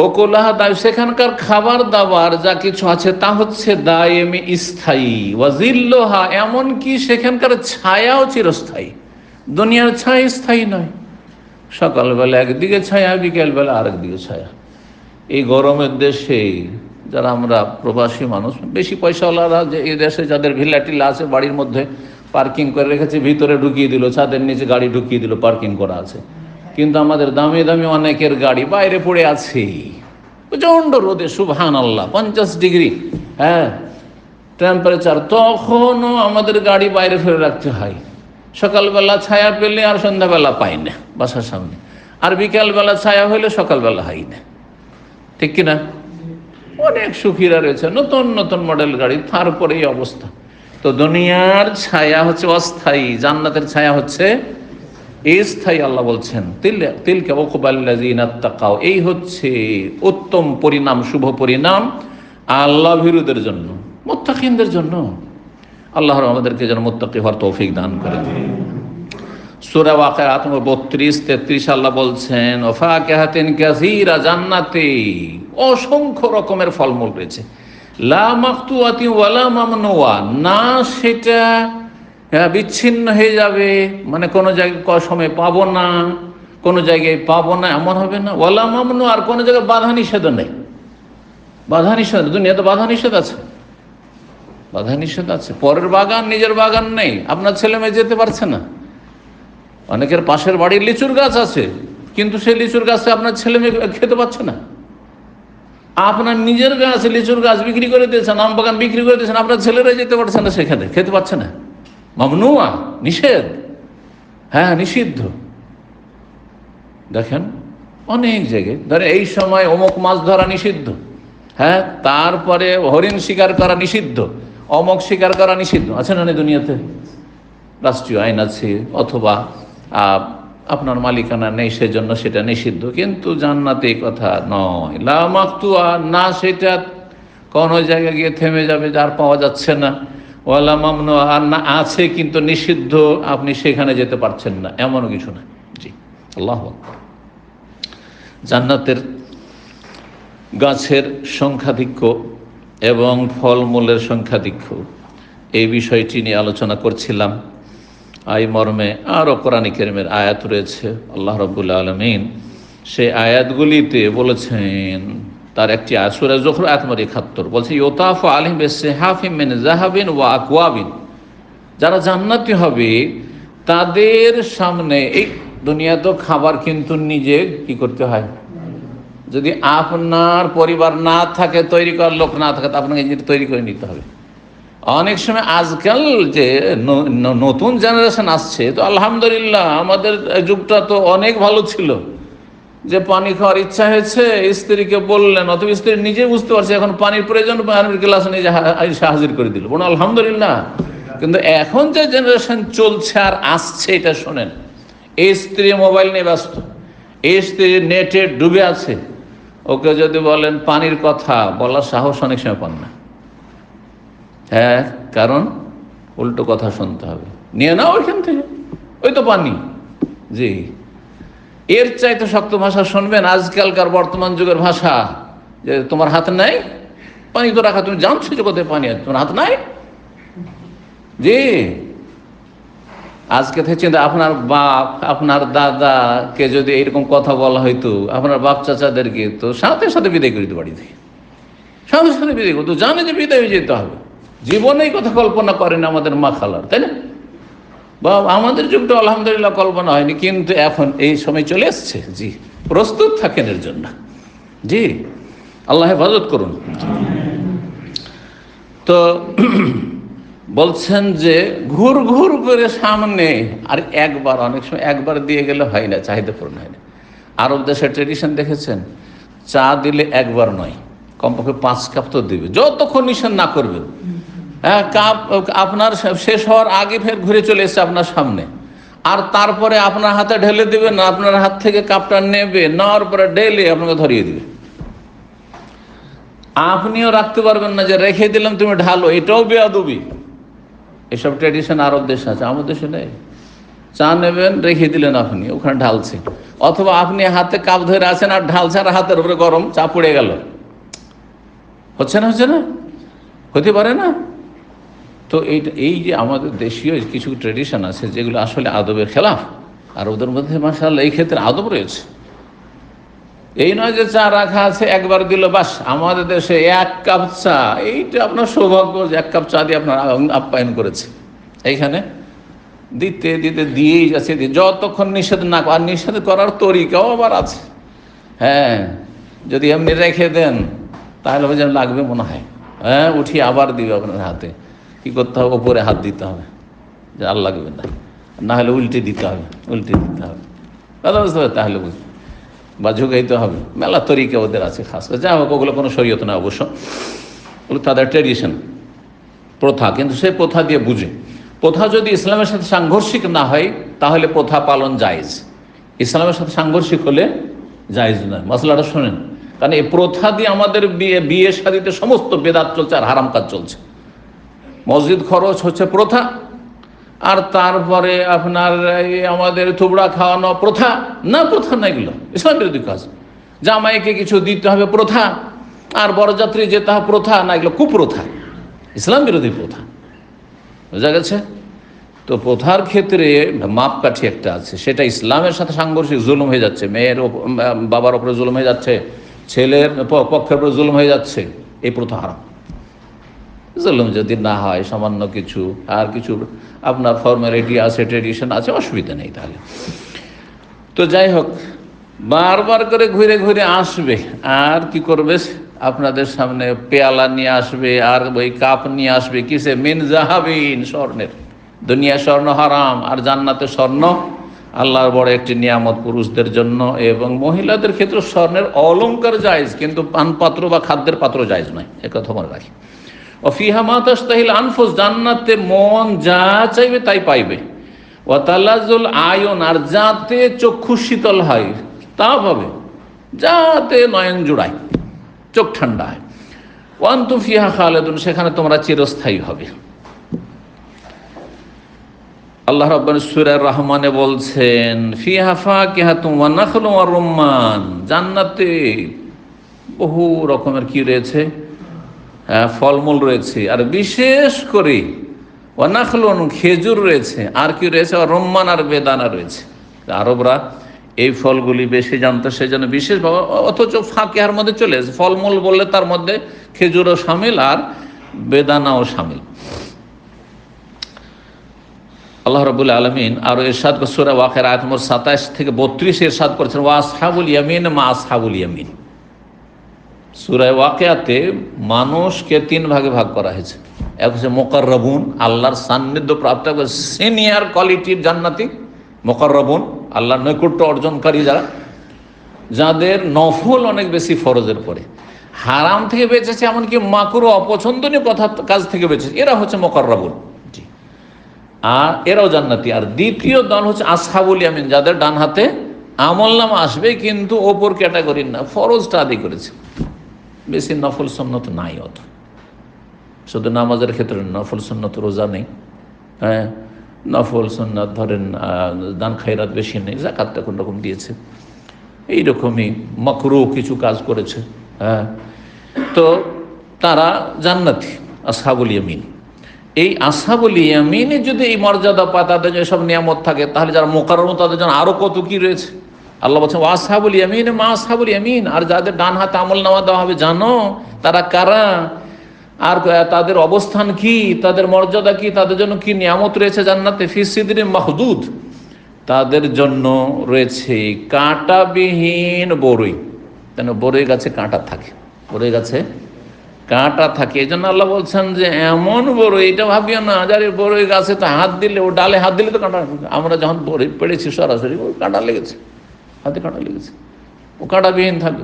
ওকুলুহা দাইম, সেখানকার খাবার দাবার যা কিছু আছে তা হচ্ছে দায়েমি, স্থায়ী। ওয়াজিল্লুহা, এমনকি সেখানকার ছায়াও চিরস্থায়ী। দুনিয়ার ছায়া স্থায়ী নয়, সকালবেলা একদিকে ছায়া, বিকেলবেলা আরেক দিকে ছায়া। এই গরমের দেশে যারা আমরা প্রবাসী মানুষ, বেশি পয়সাওয়ালারা, যে এই দেশে যাদের ভিল্লা টিল্লা আছে, বাড়ির মধ্যে পার্কিং করে রেখেছে, ভিতরে ঢুকিয়ে দিল, ছাদের নিচে গাড়ি ঢুকিয়ে দিল, পার্কিং করা আছে। কিন্তু আমাদের দামি দামি অনেকের গাড়ি বাইরে পড়ে আছে প্রচণ্ড রোদে, সুবহানাল্লাহ, 50 ডিগ্রি, হ্যাঁ, টেম্পারেচার, তখনও আমাদের গাড়ি বাইরে ফেলে রাখতে হয়। সকালবেলা ছায়া পেলে আর সন্ধ্যাবেলা পাই না বাসার সামনে, আর বিকালবেলা ছায়া হইলে সকালবেলা হয় না, ঠিক কিনা? অনেক সুখীরা রয়েছে, নতুন নতুন মডেল গাড়ি, তারপরে এই অবস্থা। তো দুনিয়ার ছায়া হচ্ছে অস্থায়ী, জান্নাতের ছায়া হচ্ছে স্থায়ী। আল্লাহ বলছেন তিলকা উকবাল্লাযিনা তাকাও, এই হচ্ছে উত্তম পরিণাম, শুভ পরিণাম আল্লাহ ভীরুদের জন্য, মুত্তাকিনদের জন্য। আল্লাহ আমাদেরকে যেন মুত্তাকি হওয়ার তৌফিক দান করেন। সূরা ওয়াকিয়া 32-33 আল্লাহ বলছেন ওয়াফাকিহাতিন কাসীরা, জান্নাতে অসংখ্য রকমের ফলমূল রয়েছে। লা মাকতুয়াতি ওয়ালা মামনুয়া, না সেটা বিচ্ছিন্ন হয়ে যাবে, মানে কোনো জায়গায় সময় পাবো না, কোনো জায়গায় পাবো না, এমন হবে না। ওয়ালা মামনু, আর কোনো জায়গায় বাধা নিষেধ নেই। বাধা নিষেধ, দুনিয়াতে বাধা নিষেধ আছে, বাধা নিষেধ আছে। পরের বাগান, নিজের বাগান নেই, আপনার ছেলে মেয়ে যেতে পারছে না। অনেকের পাশের বাড়ির লিচুর গাছ আছে, কিন্তু সেই লিচুর গাছে আপনার ছেলে মেয়ে খেতে পাচ্ছে না। আপনার নিজের গাছ, লিচুর গাছ বিক্রি করে দিয়েছেন, আম বাগান বিক্রি করে দিয়েছেন, আপনার ছেলেরা যেতে পারছে না, সেখানে খেতে পাচ্ছে না। মামনুয়া, নিষেধ, হ্যাঁ, নিষিদ্ধ। দেখেন অনেক জায়গায় ধরে এই সময় অমুক মাছ ধরা নিষিদ্ধ, হ্যাঁ, তারপরে হরিণ শিকার করা নিষিদ্ধ, অমুক শিকার করা নিষিদ্ধ, আছে না দুনিয়াতে? রাষ্ট্রীয় আইন আছে, অথবা আপনার মালিকানা নেই সেজন্য সেটা নিষিদ্ধ। কিন্তু জান্নাতে এই কথা নয়। লা মাকতুয়া, না সেটা কোনো জায়গায় গিয়ে থেমে যাবে, যার পাওয়া যাচ্ছে না। ওয়ালা মামনু, আর না আছে কিন্তু নিষিদ্ধ, আপনি সেখানে যেতে পারছেন না, এমনও কিছু না। জি, আল্লাহু আকবার। জান্নাতের গাছের সংখ্যাধিক্য এবং ফলমূলের সংখ্যাধিক্য, এই বিষয়টি নিয়ে আলোচনা করছিলাম। এই মর্মে আরও কোরআন কারীমের আয়াত রয়েছে। আল্লাহ রাব্বুল আলামিন সেই আয়াতগুলিতে বলেছেন, তার একটি আয়াত সূরা যুখরুফ আয়াত নম্বর 71 বলছে, ইউতাফু আলাইহিম বিসিহাফিম মিন যাহাবিন ওয়া আকওয়াবিন, যারা জান্নাতি হবে তাদের সামনে, এই দুনিয়া তো খাবার কিন্তু নিজে কি করতে হয়, যদি আপনার পরিবার না থাকে, তৈরি করার লোক না থাকে, তো আপনাকে নিজে তৈরি করে নিতে হবে। অনেক সময় আজকাল যে নতুন জেনারেশন আসছে, তো আলহামদুলিল্লাহ আমাদের যুগটা তো অনেক ভালো ছিল, যে পানি খাওয়ার ইচ্ছা হয়েছে, স্ত্রীকে বললেন, অথবা স্ত্রী নিজে বুঝতে পারছে এখন পানির প্রয়োজন, পানির গ্লাস নিজে হাজির করে দিল, বলুন আলহামদুলিল্লাহ। কিন্তু এখন যে জেনারেশন চলছে আর আসছে, এটা শোনেন, এই স্ত্রী মোবাইল নিয়ে ব্যস্ত, এই স্ত্রী নেটে ডুবে আছে, ওকে যদি বলেন পানির কথা, বলার সাহস অনেক সময় পান না। হ্যাঁ, কারণ উল্টো কথা শুনতে হবে, নিয়ে নাও ওইখান থেকে, ওই তো পানি। জি, এর চাইতে শক্ত ভাষা শুনবেন আজকালকার বর্তমান যুগের ভাষা, যে তোমার হাত নাই পানি তো রাখা, তুমি জানছো যে কোথায় পানি আছে, তোমার হাত নাই। জি, আজকে থেকে আপনার বাপ, আপনার দাদাকে যদি এরকম কথা বলা হইতো, আপনার বাপ চাচাদেরকে তো সাথে সাথে বিদায় করে দিত বাড়ি থেকে। সাথে সাথে বিদায় করতো, জানে যে বিদায় হয়ে যেতে হবে। জীবনেই কথা কল্পনা করেন আমাদের মা খালার, তাই না? বা আমাদের যুগটা আলহামদুলিল্লাহ কল্পনা হয়নি, কিন্তু এখন এই সময় চলে এসছে। জি, প্রস্তুত থাকেন এর জন্য। জি, আল্লাহ হেফাজত করুন। তো বলছেন যে ঘুর ঘুর করে সামনে, আর একবার, অনেক সময় একবার দিয়ে গেলে হয় না, চাহিদা পূরণ হয় না। আরব দেশের ট্রেডিশন দেখেছেন, চা দিলে একবার নয়, কমপক্ষে 5 কাপ তো দিবে, যতক্ষণ নিশান না করবেন। হ্যাঁ, কাপ আপনার শেষ হওয়ার আগে ফের ঘুরে চলে এসছে আপনার সামনে, আর তারপরে আপনার হাতে ঢেলে দেবেন, আপনার হাত থেকে কাপটা নেবে, নেওয়ার পরে ঢেলে আপনাকে ধরিয়ে দিবে। আপনিও রাখতে পারবেন না যে রেখে দিলাম তুমি ঢালো, এটাও বেয়াদবি। এসব ট্র্যাডিশন আরব দেশে আছে, আমাদের দেশে নেই। চা নেবেন, রেখে দিলেন আপনি, ওখানে ঢালছে, অথবা আপনি হাতে কাপ ধরে আছেন আর ঢালছে, আর হাতের উপরে গরম চা পড়ে গেল। হচ্ছে না, হচ্ছে না, হতে পারে না। তো এই যে আমাদের দেশীয় কিছু ট্র্যাডিশন আছে যেগুলো আসলে আদবের খেলাফ, আর ওদের মধ্যে মাশাআল্লাহ এই ক্ষেত্রে আদব রয়েছে। এই নয় যে চা রাখা আছে, একবার দিল বাস। আমাদের দেশে 1 কাপ চা, এইটা আপনার সৌভাগ্য যে 1 কাপ চা দিয়ে আপনার আপ্যায়ন করেছে। এইখানে দিতে দিতে দিয়েই যাচ্ছে, যতক্ষণ নিষেধ না, আর নিষেধ করার তরিকাও আবার আছে। হ্যাঁ, যদি এমনি রেখে দেন তাহলে যেন লাগবে মনে হয়, হ্যাঁ, উঠিয়ে আবার দিবে আপনার হাতে। কি করতে হবে? ওপরে হাত দিতে হবে যে আর লাগবে না, না হলে উল্টে দিতে হবে, উল্টে দিতে হবে, কথা বুঝতে হবে, তাহলে বুঝবে, বা ঝুঁকাইতে হবে। মেলা তরিকা ওদের আছে খাস করে, যা হোক, ওগুলো কোনো শরীয়ত না অবশ্য, ওগুলো তাদের ট্র্যাডিশন, প্রথা। কিন্তু সে প্রথা দিয়ে বুঝে। প্রথা যদি ইসলামের সাথে সাংঘর্ষিক না হয় তাহলে প্রথা পালন জায়েজ, ইসলামের সাথে সাংঘর্ষিক হলে জায়েজ নয়। মশলাটা শোনেন, কারণ এই প্রথা দিয়ে আমাদের বিয়ে শাদীতে সমস্ত বেদাত চলছে আর হারাম কাজ চলছে। মসজিদ খরচ হচ্ছে প্রথা, আর তারপরে আপনার আমাদের থুবড়া খাওয়ানো প্রথা না, প্রথা না, এগুলো ইসলাম বিরোধী কাজ। জামাইকে কিছু দিতে হবে প্রথা, আর বরযাত্রী যেতে হবে প্রথা না, এগুলো কুপ্রথা, ইসলাম বিরোধী প্রথা। বোঝা গেছে? তো প্রথার ক্ষেত্রে মাপকাঠি একটা আছে, সেটা ইসলামের সাথে সাংঘর্ষিক, জুলুম হয়ে যাচ্ছে, মেয়ের বাবার ওপরে জুলুম হয়ে যাচ্ছে, ছেলের পক্ষের উপরে জুলুম হয়ে যাচ্ছে, এই প্রথা হারাম। জুলুম যদি না হয়, সামান্য কিছু আর কিছু আপনার ফর্মালিটি আছে, ট্রেডিশন আছে, অসুবিধা নেই তাহলে। তো যাই হোক, বারবার করে ঘুরে ঘুরে আসবে, আর কি করবে? আপনাদের সামনে পেয়ালা নিয়ে আসবে, আর ওই কাপ নিয়ে আসবে, কিসে? মিন জাহাবিন, স্বর্ণের। দুনিয়া স্বর্ণ হারাম, আর জান্নাতে স্বর্ণ আল্লাহর বড় একটি নিয়ামত পুরুষদের জন্য, এবং মহিলাদের ক্ষেত্রে স্বর্ণের অলংকার জায়েজ, কিন্তু পানপাত্র বা খাদ্যের পাত্র জায়েজ নয়, একথা মনে রাখি। অফিহা মা তাশতাহিল আনফুস, জান্নাতে মন যা চাইবে তাই পাইবে। ওয়াতালাজুল আয়ন, আর যাতে চক্ষু শীতল হয় তা পাবে, যাতে নয়ন জুড়ায়, চোখ ঠান্ডা হয়। ওয়ান্তুম ফিহা খালিদুন, সেখানে তোমরা চিরস্থায়ী হবে। আল্লাহ রাব্বানি সূরা রহমানে বলছেন, ফিহা ফাকিহাতুন ওয়া নাখলুন ওয়া রুম্মান, জান্নাতে বহু রকমের কি রয়েছে? ফলমূল রয়েছে, আর বিশেষ করে ওয়া নাখলুন, খেজুর রয়েছে, আর কি রয়েছে? রুম্মান, আর বেদানা রয়েছে। আরবরা এই ফলগুলি বেশি জানতো, সেই জন্য বিশেষভাবে, অথচ ফাকিহার মধ্যে চলে এসেছে। ফলমূল বললে তার মধ্যে খেজুরও শামিল আর বেদানাও শামিল। আল্লাহ রাব্বুল আলামিন আরো ইরশাদ করেছেন, সূরা ওয়াকিয়া আয়াত নম্বর 27 থেকে 32 ইরশাদ করেছেন, ওয়া আসহাবুল ইয়ামিন মা আসহাবুল ইয়ামিন। সূরা ওয়াকিয়াতে মানুষকে 3 ভাগে ভাগ করা হয়েছে। এক হচ্ছে মুকাররাবুন, আল্লাহর সান্নিধ্য প্রাপ্ত সিনিয়র কোয়ালিটির জান্নাতি। মুকাররাবুন, আল্লাহর নৈকট্য অর্জনকারী, যারা, যাদের নফল অনেক বেশি ফরজের পরে, হারাম থেকে বেঁচেছে, এমনকি মাকরুহ অপছন্দনীয় কাজ থেকে বেঁচেছে, এরা হচ্ছে মুকাররাবুন। আর এরাও জান্নাতি। আর দ্বিতীয় দল হচ্ছে আসহাবুল ইয়ামিন, যাদের ডান হাতে আমলনামা আসবে, কিন্তু ওপর ক্যাটাগরির না, ফরজটা আদায় করেছে, বেশি নফল সুন্নত নাই অত। শুধু নামাজের ক্ষেত্রে নফল সুন্নত, রোজা নেই, হ্যাঁ, নফল সুন্নাত ধরেন দান খায়রাত বেশি নেই, যাকাতটা কোন রকম দিয়েছে, এইরকমই মাকরুহ কিছু কাজ করেছে, হ্যাঁ, তো তারা জান্নাতি, আসহাবুল ইয়ামিন। এই আসহাবুল ইয়ামিনে যদি এই মর্যাদা পায়, তাদের যেসব নিয়ামত থাকে, তাহলে যারা মুকাররম তাদের জন্য আরও কত কি রয়েছে, আল্লাহ বলছেন ওয়াসহাবুল ইয়ামিন মা আসহাবুল ইয়ামিন, আর যাদের ডান হাতে আমল নামা দেওয়া হবে জানো তারা কারা, আর তাদের অবস্থান কি, তাদের মর্যাদা কি, তাদের জন্য কি নিয়ামত রয়েছে জান্নাতে। ফি সিদরিন মাহদুদ, তাদের জন্য রয়েছে কাঁটাবিহীন বরই। কেন বরই গাছে কাঁটা থাকে, বরই গাছে কাঁটা থাকে। এই জন্য আল্লাহ বলছেন যে এমন বরই, এটা ভাবিও না যারে বরই গাছে তো হাত দিলে, ও ডালে হাত দিলে তো কাঁটা। আমরা যখন বরই পেড়েছি সরাসরি ওই কাঁটা লেগেছে, হাতে কাঁটা লেগেছে, ও কাঁটাবিহীন থাকে।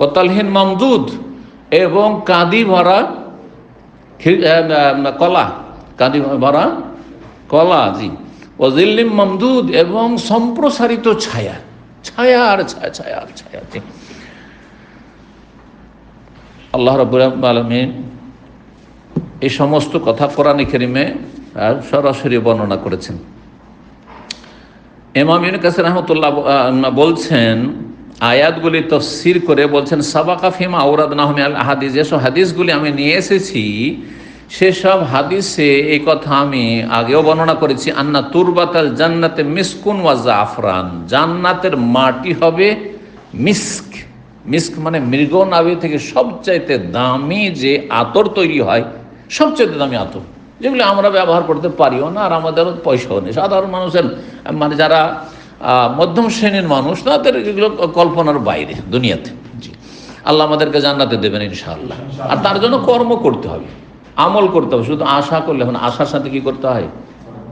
ও তালহীন মামদুদ, এবং কাঁদি ভরা কলা, কাঁদি ভরা কলা, জি। ও জিল্লিম মামদুদ, এবং সম্প্রসারিত ছায়া, ছায়ার ছায়া, ছায়ার ছায়া, জি। আল্লাহ রাব্বুল আলামিন এই সমস্ত কথা কোরআনে কারিমে সরাসরি বর্ণনা করেছেন। ইমাম ইবনে কাসির রাহমাতুল্লাহ বলছেন, আয়াতগুলি তাফসীর করে বলছেন, সাবাকা ফিমা আওরাদনাহু মিনাল আহাদিস, যেসব হাদিসগুলি আমি নিয়ে এসেছি সেসব হাদিসে এই কথা আমি আগেও বর্ণনা করেছি, আন্না তুরবাতাল জান্নাতে মিসকুন ওয়া জাফরান, জান্নাতের মাটি হবে মিস্ক। মিস্ক মানে মৃগনাভি থেকে সবচাইতে দামি যে আতর তৈরি হয়, সবচাইতে দামি আতর, যেগুলো আমরা ব্যবহার করতে পারিও না, আর আমাদেরও পয়সাও নেই। সাধারণ মানুষের, মানে যারা মধ্যম শ্রেণীর মানুষ, তাদের এগুলো কল্পনার বাইরে দুনিয়াতে। জি, আল্লাহ আমাদেরকে জান্নাতে দেবেন ইনশাআল্লাহ। আর তার জন্য কর্ম করতে হবে, আমল করতে হবে। শুধু আশা করলে এখন আশার সাথে কি করতে হয়?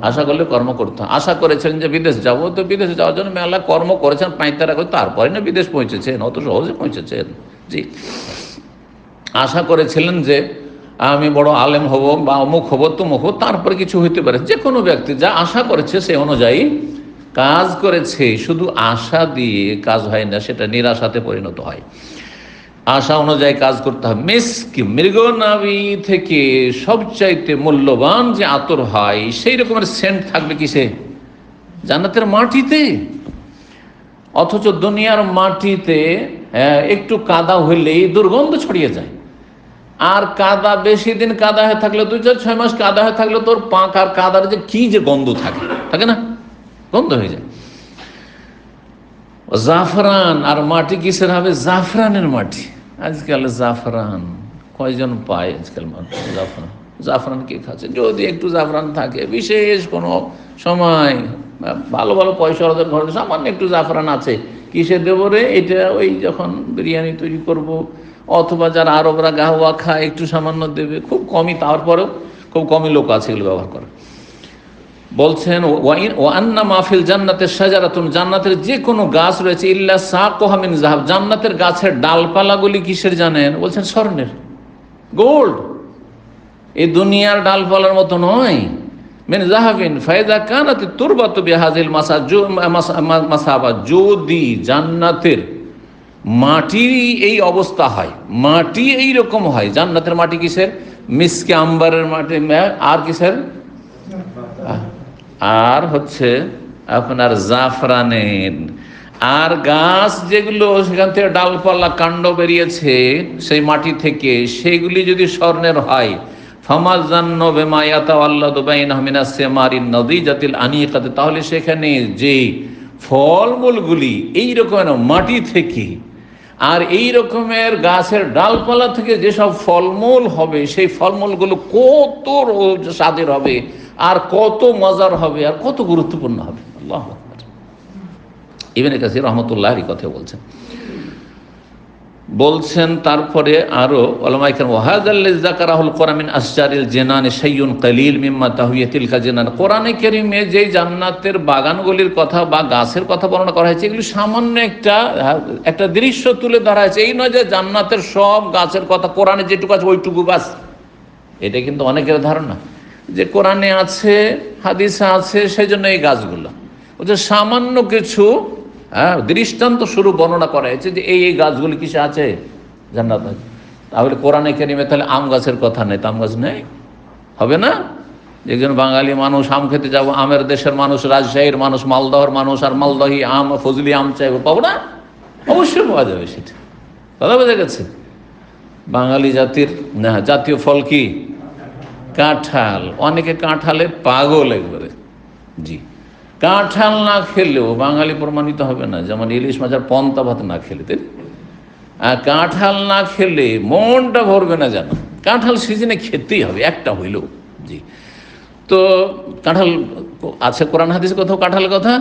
আশা করলে কর্ম করতে হয়। আশা করেছেন যে বিদেশ যাব, তো বিদেশে যাওয়ার জন্য মেলা কর্ম করেছেন, পাঁচতারা করে, তারপরে না বিদেশ পৌঁছেছেন, অত সহজে পৌঁছেছেন। জি, আশা করেছিলেন যে আমি বড় আলেম হব বা অমুক হব তমুক হব, তারপরে কিছু হইতে পারে। যে কোনো ব্যক্তি যা আশা করেছে সে অনুযায়ী কাজ করেছে। শুধু আশা দিয়ে কাজ হয় না, সেটা নিরাশাতে পরিণত হয়। আশা অনুযায়ী কাজ করতে হবে। মিস্ক, মৃগনাভি থেকে সবচাইতে মূল্যবান যে আতর হয়, সেই রকমের সেন্ট থাকবে কিসে? জান্নাতের মাটিতে। অথচ দুনিয়ার মাটিতে একটু কাদা হইলেই দুর্গন্ধ ছড়িয়ে যায়। আর কাদা বেশি দিন কাদা হয়ে থাকলে, 2-4-6 মাস কাদা হয়ে থাকলে তোর পাক আর কাদার যে কি যে গন্ধ থাকে, থাকে না? গন্ধ হয়ে যায়। জাফরান, আর মাটি কিসের হবে? জাফরানের মাটি। আজকাল জাফরান কয়জন পায়? আজকাল মানুষ জাফরান, জাফরান কে খাচ্ছে? যদি একটু জাফরান থাকে, বিশেষ কোনো সময় ভালো ভালো পয়সা ওদের ঘরে সামান্য একটু জাফরান আছে, কিসে দেবো রে? এটা ওই যখন বিরিয়ানি তৈরি করব, অথবা যারা আরবরা গাহওয়া খায় একটু সামান্য দেবে, খুব কমই, তারপরেও খুব কমই লোক আছে এগুলো ব্যবহার করে। বলছেন ওয়ান্না মাহফিল জান্নাতের শাজারাতুন, জান্নাতের যে কোনো গাছ রয়েছে, ইল্লা সাকুহা মিন যাহাব, জান্নাতের গাছের ডালপালাগুলি কিসের জানেন? বলছেন স্বর্ণের, গোল্ড। এই দুনিয়ার ডালপালার মতো নয়। মিন যাহাবিন ফায়দা কানাত তুরবাতু বিহাযিল মাসাবা, যদি জান্নাতের মাটি এই অবস্থা হয়, মাটি এই রকম হয়। জান্নাতের মাটি কিসের? মিসকে আম্বারের মাটি। আর কিসের? আর হচ্ছে আপনার জাফরানের। আর গাছ যেগুলো সেখান থেকে ডালপালা কাণ্ড বেরিয়েছে সেই মাটি থেকে, সেগুলি যদি স্বর্ণের হয়, ফামাজান্ন বিমা ইয়াতাওয়াল্লাদু বাইনাহুম মিনাস সিমারিন নাদিজাতিল আনিকাত, তাহলে সেখানে যে ফলমূলগুলি এই রকমের মাটি থেকে আর এই রকমের গাছের ডালপালা থেকে যেসব ফলমূল হবে, সেই ফলমূলগুলো কত স্বাদের হবে, আর কত মজার হবে, আর কত গুরুত্বপূর্ণ হবে। আল্লাহু আকবার। ইবনে কাসির রহমতুল্লাহ এই কথা বলছেন। তারপরে আরো উলামায়ে কেরাম ওয়াহাদাল্লাযী যাকারাহুল কোরআন মিন আসজারিল জিনান শাইউন কালিল মিম্মা তাহওয়াতিল কাজিনান, কোরআনে কারীমে যে জান্নাতের বাগানগুলির কথা বা গাছের কথা বর্ণনা করা হয়েছে, এগুলি সামান্য একটা দৃশ্য তুলে ধরা হয়েছে। এই নয় যে জান্নাতের সব গাছের কথা, কোরআনে যেটুকু আছে ওইটুকু গাছ। এটা কিন্তু অনেকের ধারণা যে কোরআনে আছে, হাদিসে আছে, সেই জন্য এই গাছগুলো। ওদের সামান্য কিছু দৃষ্টান্ত স্বরূপ বর্ণনা করা হয়েছে যে এই এই গাছগুলি কিসে আছে? জান্নাত। তাহলে কোরআনে কারীমে তাহলে আম গাছের কথা নেই? আম গাছ নেই, হবে না? একজন বাঙালি মানুষ আম খেতে যাবো, আমের দেশের মানুষ, রাজশাহীর মানুষ, মালদহর মানুষ, আর মালদহি আম, ফজলি আম চাইবো, পাবো না? অবশ্যই পাওয়া যাবে, সেটা কথা বোঝা গেছে। বাঙালি জাতির জাতীয় ফল কি? কাঁঠাল। অনেকে কাঁঠালে পাগল একবারে। জি, কাঁঠাল না খেলেও বাঙালি প্রমাণিত হবে না, যেমন ইলিশ মাছের পন্তা ভাত না খেলে, তাই কাঁঠাল না খেলে মনটা ভরবে না যেন। কাঁঠাল সিজনে খেতেই হবে একটা হইলেও। জি, তো কাঁঠাল আছে কোরআন হাদিসে কোথাও কাঁঠাল কথা,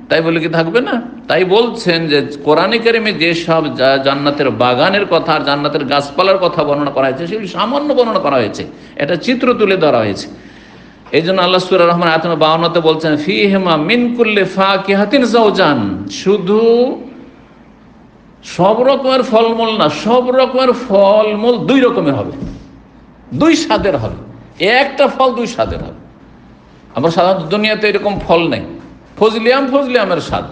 তাই বলে কি থাকবে না? তাই বলছেন যে কোরআনে কারিমে যেসব জান্নাতের বাগানের কথা আর জান্নাতের গাছপালার কথা বর্ণনা করা হয়েছে সেগুলি সামান্য বর্ণনা করা হয়েছে, এটা চিত্র তুলে ধরা হয়েছে। এই জন্য আল্লাহ সূরা রহমান আয়াত 52 বলছেন ফীহিমা মিন কুল্লি ফাকিহাতিন যাওজান, শুধু সব রকমের ফলমূল না, সব রকমের ফলমূল দুই রকমের হবে, দুই স্বাদের হবে, একটা ফল দুই স্বাদের হবে। আমরা সাধারণত দুনিয়াতে এরকম ফল নেই, ফজলিয়ামের স্বাদ,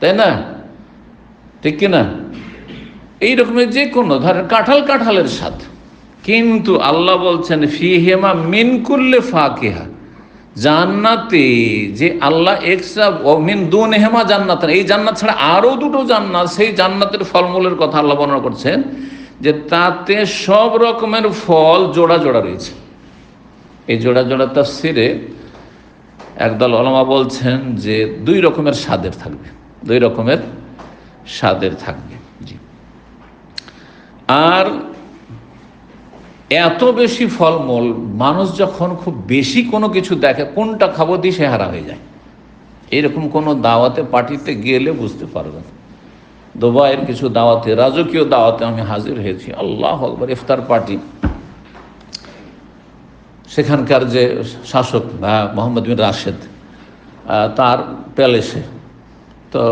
তাই না? ঠিক কিনা? এই রকমের যে কোনো ধরেন কাঁঠালের স্বাদ, কিন্তু আল্লাহ বলছেন ফীহিমা মিন কুল্লি ফাকিহা, জান্নাতে যে আল্লাহ এক্সট্রা মিন দুনহিমা জান্নাতান, এই জান্নাত ছাড়া আরও দুটো জান্নাত, সেই জান্নাতের ফলমূলের কথা আল্লাহ বর্ণনা করছেন যে তাতে সব রকমের ফল জোড়া জোড়া রয়েছে। এই জোড়া জোড়া তাফসিরে একদল ওলামা বলছেন যে দুই রকমের স্বাদের থাকবে, দুই রকমের স্বাদের থাকবে। জি, আর এত বেশি ফলমূল, মানুষ যখন খুব বেশি কোনো কিছু দেখে কোনটা খাবো দিশেহারা হয়ে যায়। এরকম কোনো দাওয়াতে পার্টিতে গেলে বুঝতে পারবেন। দুবাইয়ের কিছু দাওয়াতে, রাজকীয় দাওয়াতে আমি হাজির হয়েছি, আল্লাহু আকবার, ইফতার পার্টি। সেখানকার যে শাসক মোহাম্মদ বিন রাশেদ, তার প্যালেসে, তো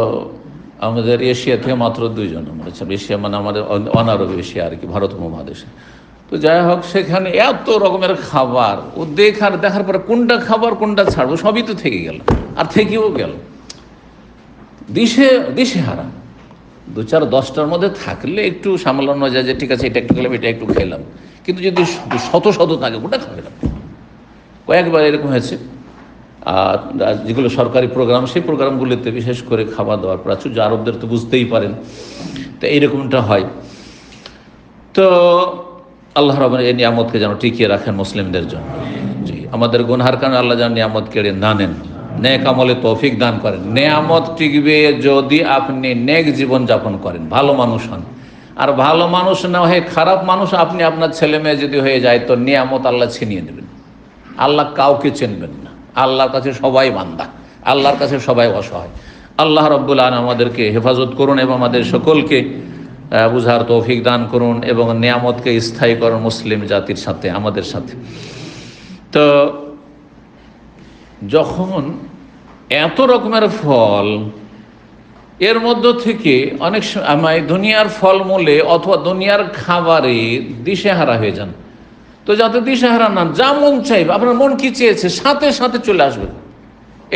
আমাদের এশিয়া থেকে মাত্র দুইজন, আমরা এশিয়া মানে আমাদের অনারব এশিয়া আর কি, ভারত মহাদেশে। তো যাই হোক, সেখানে এত রকমের খাবার, ও দেখার পরে কোনটা খাবার কোনটা ছাড়বো সবই তো থেকে গেল, আর থেকেও গেল, দিশেহারা। 2-4-10টার মধ্যে থাকলে একটু সামলানো যায় যে ঠিক আছে এটা একটু খেলাম, এটা একটু খেলাম, কিন্তু যদি শত শত থাকে ওটা খাবে না। কয়েকবার এরকম হয়েছে। আর যেগুলো সরকারি প্রোগ্রাম, সেই প্রোগ্রামগুলিতে বিশেষ করে খাওয়া দাওয়ার প্রাচুর্য, আরবদের তো বুঝতেই পারেন, তো এইরকমটা হয়। তো আল্লাহ রাব্বুল এই নিয়ামতকে যেন টিকিয়ে রাখেন মুসলিমদের জন্য। জি, আমাদের গুনহার কারণে আল্লাহ যেন নিয়ামত কেড়ে না নেন, নেক আমলে তৌফিক দান করেন। নিয়ামত টিকবে যদি আপনি নেক জীবন যাপন করেন, ভালো মানুষ হন। আর ভালো মানুষ না হয়ে খারাপ মানুষ আপনি, আপনার ছেলে মেয়ে যদি হয়ে যায়, তো নিয়ামত আল্লাহ ছিনিয়ে নেবেন। আল্লাহ কাউকে চিনবেন না, আল্লাহর কাছে সবাই বান্দা, আল্লাহর কাছে সবাই অসহায়। আল্লাহ রাব্বুল আলামিন আমাদেরকে হেফাজত করুন এবং আমাদের সকলকে বুঝার তৌফিক দান করুন এবং নিয়ামতকে স্থায়ী করুন মুসলিম জাতির সাথে, আমাদের সাথে। তো যখন এত রকমের ফল, এর মধ্য থেকে অনেক সময় দুনিয়ার ফলমূলে অথবা দুনিয়ার খাবারে দিশেহারা হয়ে যান। তো যাতে দিশেহারা না, যা মন চাইবে, আপনার মন কি চেয়েছে সাথে সাথে চলে আসবে।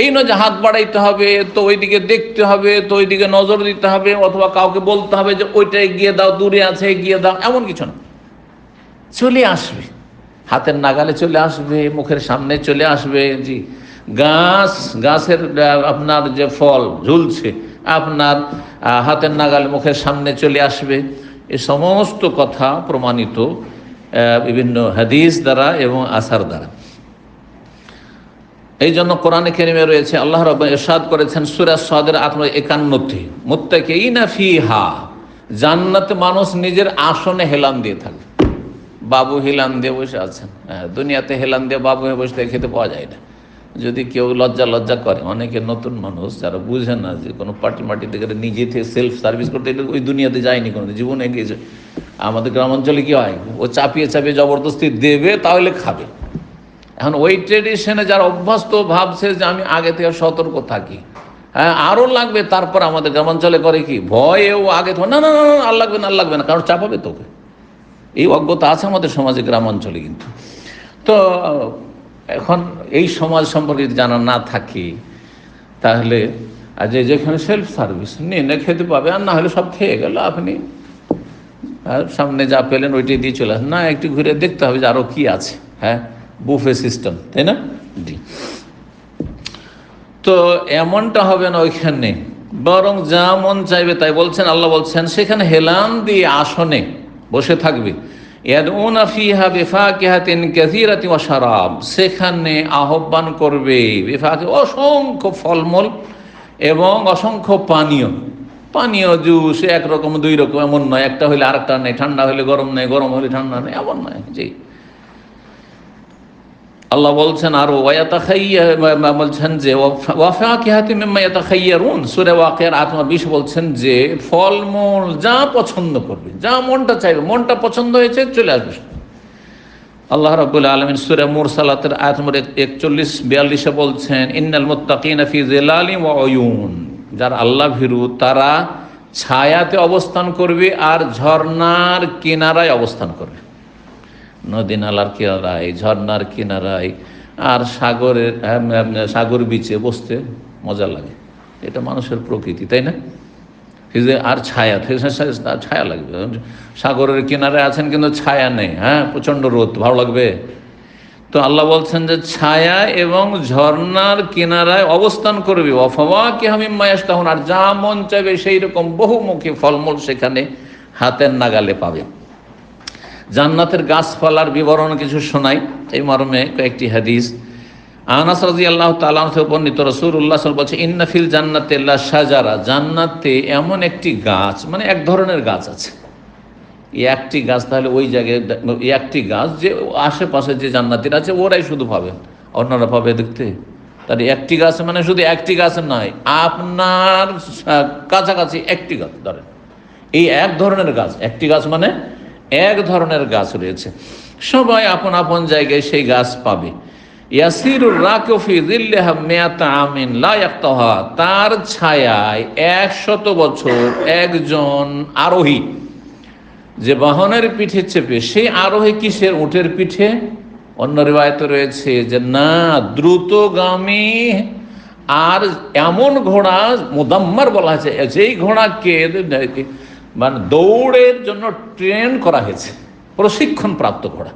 এই নয় যে হাত বাড়াইতে হবে, তো ওইদিকে দেখতে হবে, তো ওইদিকে নজর দিতে হবে, অথবা কাউকে বলতে হবে যে ওইটা এগিয়ে দাও, দূরে আছে এগিয়ে দাও, এমন কিছু না। চলে আসবে, হাতের নাগালে চলে আসবে, মুখের সামনে চলে আসবে। জি, গাছের আপনার যে ফল ঝুলছে আপনার হাতের নাগালে, মুখের সামনে চলে আসবে। এই সমস্ত কথা প্রমাণিত বিভিন্ন হাদিস দ্বারা এবং আসার দ্বারা। এই জন্য কোরআনে কারিমে রয়েছে, আল্লাহ রাব্বুল ইরশাদ করেছেন সূরা সাদের 51-তে, মুত্তাকিনা ফিহা, জান্নাতে মানুষ নিজের আসনে হেলান দিয়ে থাকে। বাবু হেলান দিয়ে বসে আছেন, দুনিয়াতে হেলান দিয়ে বাবু হয়ে বসে খেতে পাওয়া যায় না। যদি কেউ লজ্জা করে, অনেকে নতুন মানুষ যারা বুঝে না যে কোনো পার্টি থেকে নিজে থেকে সেলফ সার্ভিস করতে, ওই দুনিয়াতে যায়নি কোনো, জীবনে গিয়েছে। আমাদের গ্রামাঞ্চলে কি হয়, ও চাপিয়ে জবরদস্তি দেবে, তাহলে খাবে। এখন ওই ট্রেডিশনে যারা অভ্যস্ত, ভাবছে যে আমি আগে থেকে সতর্ক থাকি, হ্যাঁ আরও লাগবে, তারপর আমাদের গ্রামাঞ্চলে করে কি ভয়েও আগে তো না, আর লাগবে না, কারণ চাপাবে তোকে। এই অজ্ঞতা আছে আমাদের সমাজে, গ্রামাঞ্চলে। কিন্তু তো এখন এই সমাজ সম্পর্কে জানা না থাকে, তাহলে যেখানে সেলফ সার্ভিস নিয়ে খেতে পাবে, আর না হলে সব খেয়ে গেল, আপনি সামনে যা পেলেন ওইটাই দিয়ে চলে আসেন। না, একটু ঘুরে দেখতে হবে যে আরও কী আছে। হ্যাঁ, বুফে সিস্টেম, তাই না? জি, তো এমনটা হবে না ওইখানে, বরং যা মন চাইবে তাই। বলছেন, আল্লাহ বলছেন সেখানে হেলান দিয়ে আসনে বসে থাকবে। ইয়াদউনা ফিহা বিফাকিহাতিন কাসীরাতিন ওয়া শারাব, সেখানে আহ্বান করবে বিফাকি, অসংখ্য ফলমূল এবং অসংখ্য পানীয়। পানীয় জুস একরকম দুই রকম এমন নয়, একটা হইলে আরেকটা নেই, ঠান্ডা হইলে গরম নেই, গরম হইলে ঠান্ডা নেই, এমন নয়। জি, আল্লাহ বলছেন আরো বলছেন যে ওয়াফাকিহাতিন মিম্মা ইয়াতাখায়্যারুন, সূরা ওয়াকিয়ার আয়াত নম্বর 20 বলছেন যে ফলমূল যা পছন্দ করবে, যা মনটা চাইবে, মনটা পছন্দ হয়েছে চলে আসবে। আল্লাহ রাব্বুল আলামিন সূরা মুরসালাতের আয়াত নম্বর 41-42 বলছেন ইন্নাল মুত্তাকিনা ফি যিলালিন ওয়া উয়ুন, যারা আল্লাহ ভীরু তারা ছায়াতে অবস্থান করবে আর ঝর্ণার কিনারায় অবস্থান করবে। নদী নালার কিনারায়, ঝর্ণার কিনারায় আর সাগর বিচে বসতে মজা লাগে, এটা মানুষের প্রকৃতি, তাই না? আর ছায়া ছায়া লাগবে। সাগরের কিনারে আছেন কিন্তু ছায়া নেই, হ্যাঁ, প্রচণ্ড রোদ, ভালো লাগবে? তো আল্লাহ বলছেন যে ছায়া এবং ঝর্ণার কিনারায় অবস্থান করবে। ওয়াফাওয়াকিহা মিম্মা ইয়াশতাহুন, আর যা মন চাইবে সেই রকম বহুমুখী ফলমূল সেখানে হাতের নাগালে পাবে। জান্নাতের গাছপালার বিবরণ কিছু শোনাই, এই মর্মে কয়েকটি হাদিস। আনাস রাদিয়াল্লাহু তাআলা থেকে বর্ণিত, রাসূলুল্লাহ সাল্লাল্লাহু আলাইহি ওয়াসাল্লাম বলেছে ইন্না ফিল জান্নাতি লা শাজারা, জান্নাতে এমন একটি গাছ, মানে এক ধরনের গাছ আছে। এই একটি গাছ, তাহলে ওই জায়গায় একটি গাছ, যে আশেপাশে যে জান্নাতিরা আছে ওরাই শুধু পাবে, অন্যরা পাবে দেখতে? তাহলে একটি গাছ মানে শুধু একটি গাছ নয়, আপনার কাছাকাছি একটি গাছ ধরেন, এই এক ধরনের গাছ, একটি গাছ মানে এক ধরনের গাছ রয়েছে, সবাই আপন আপন জায়গায় সেই গাছ পাবে। ইয়াসিরুর রাকিবু ফি যিল্লিহা মিয়াতা আমিন লা ইয়াক্তাহা, তার ছায়ায় 100 বছর একজন আরোহী, যে বাহনের পিঠে চেপে, সেই আরোহী কিসের? উটের পিঠে। অন্য রিওয়ায়াতে রয়েছে যে না, দ্রুতগামী, আর এমন ঘোড়া মুদাম্মার বলা হয়েছে, যেই ঘোড়াকে মানে দৌড়ের জন্য ট্রেন করা হয়েছে, প্রশিক্ষণ প্রাপ্ত ঘোড়া।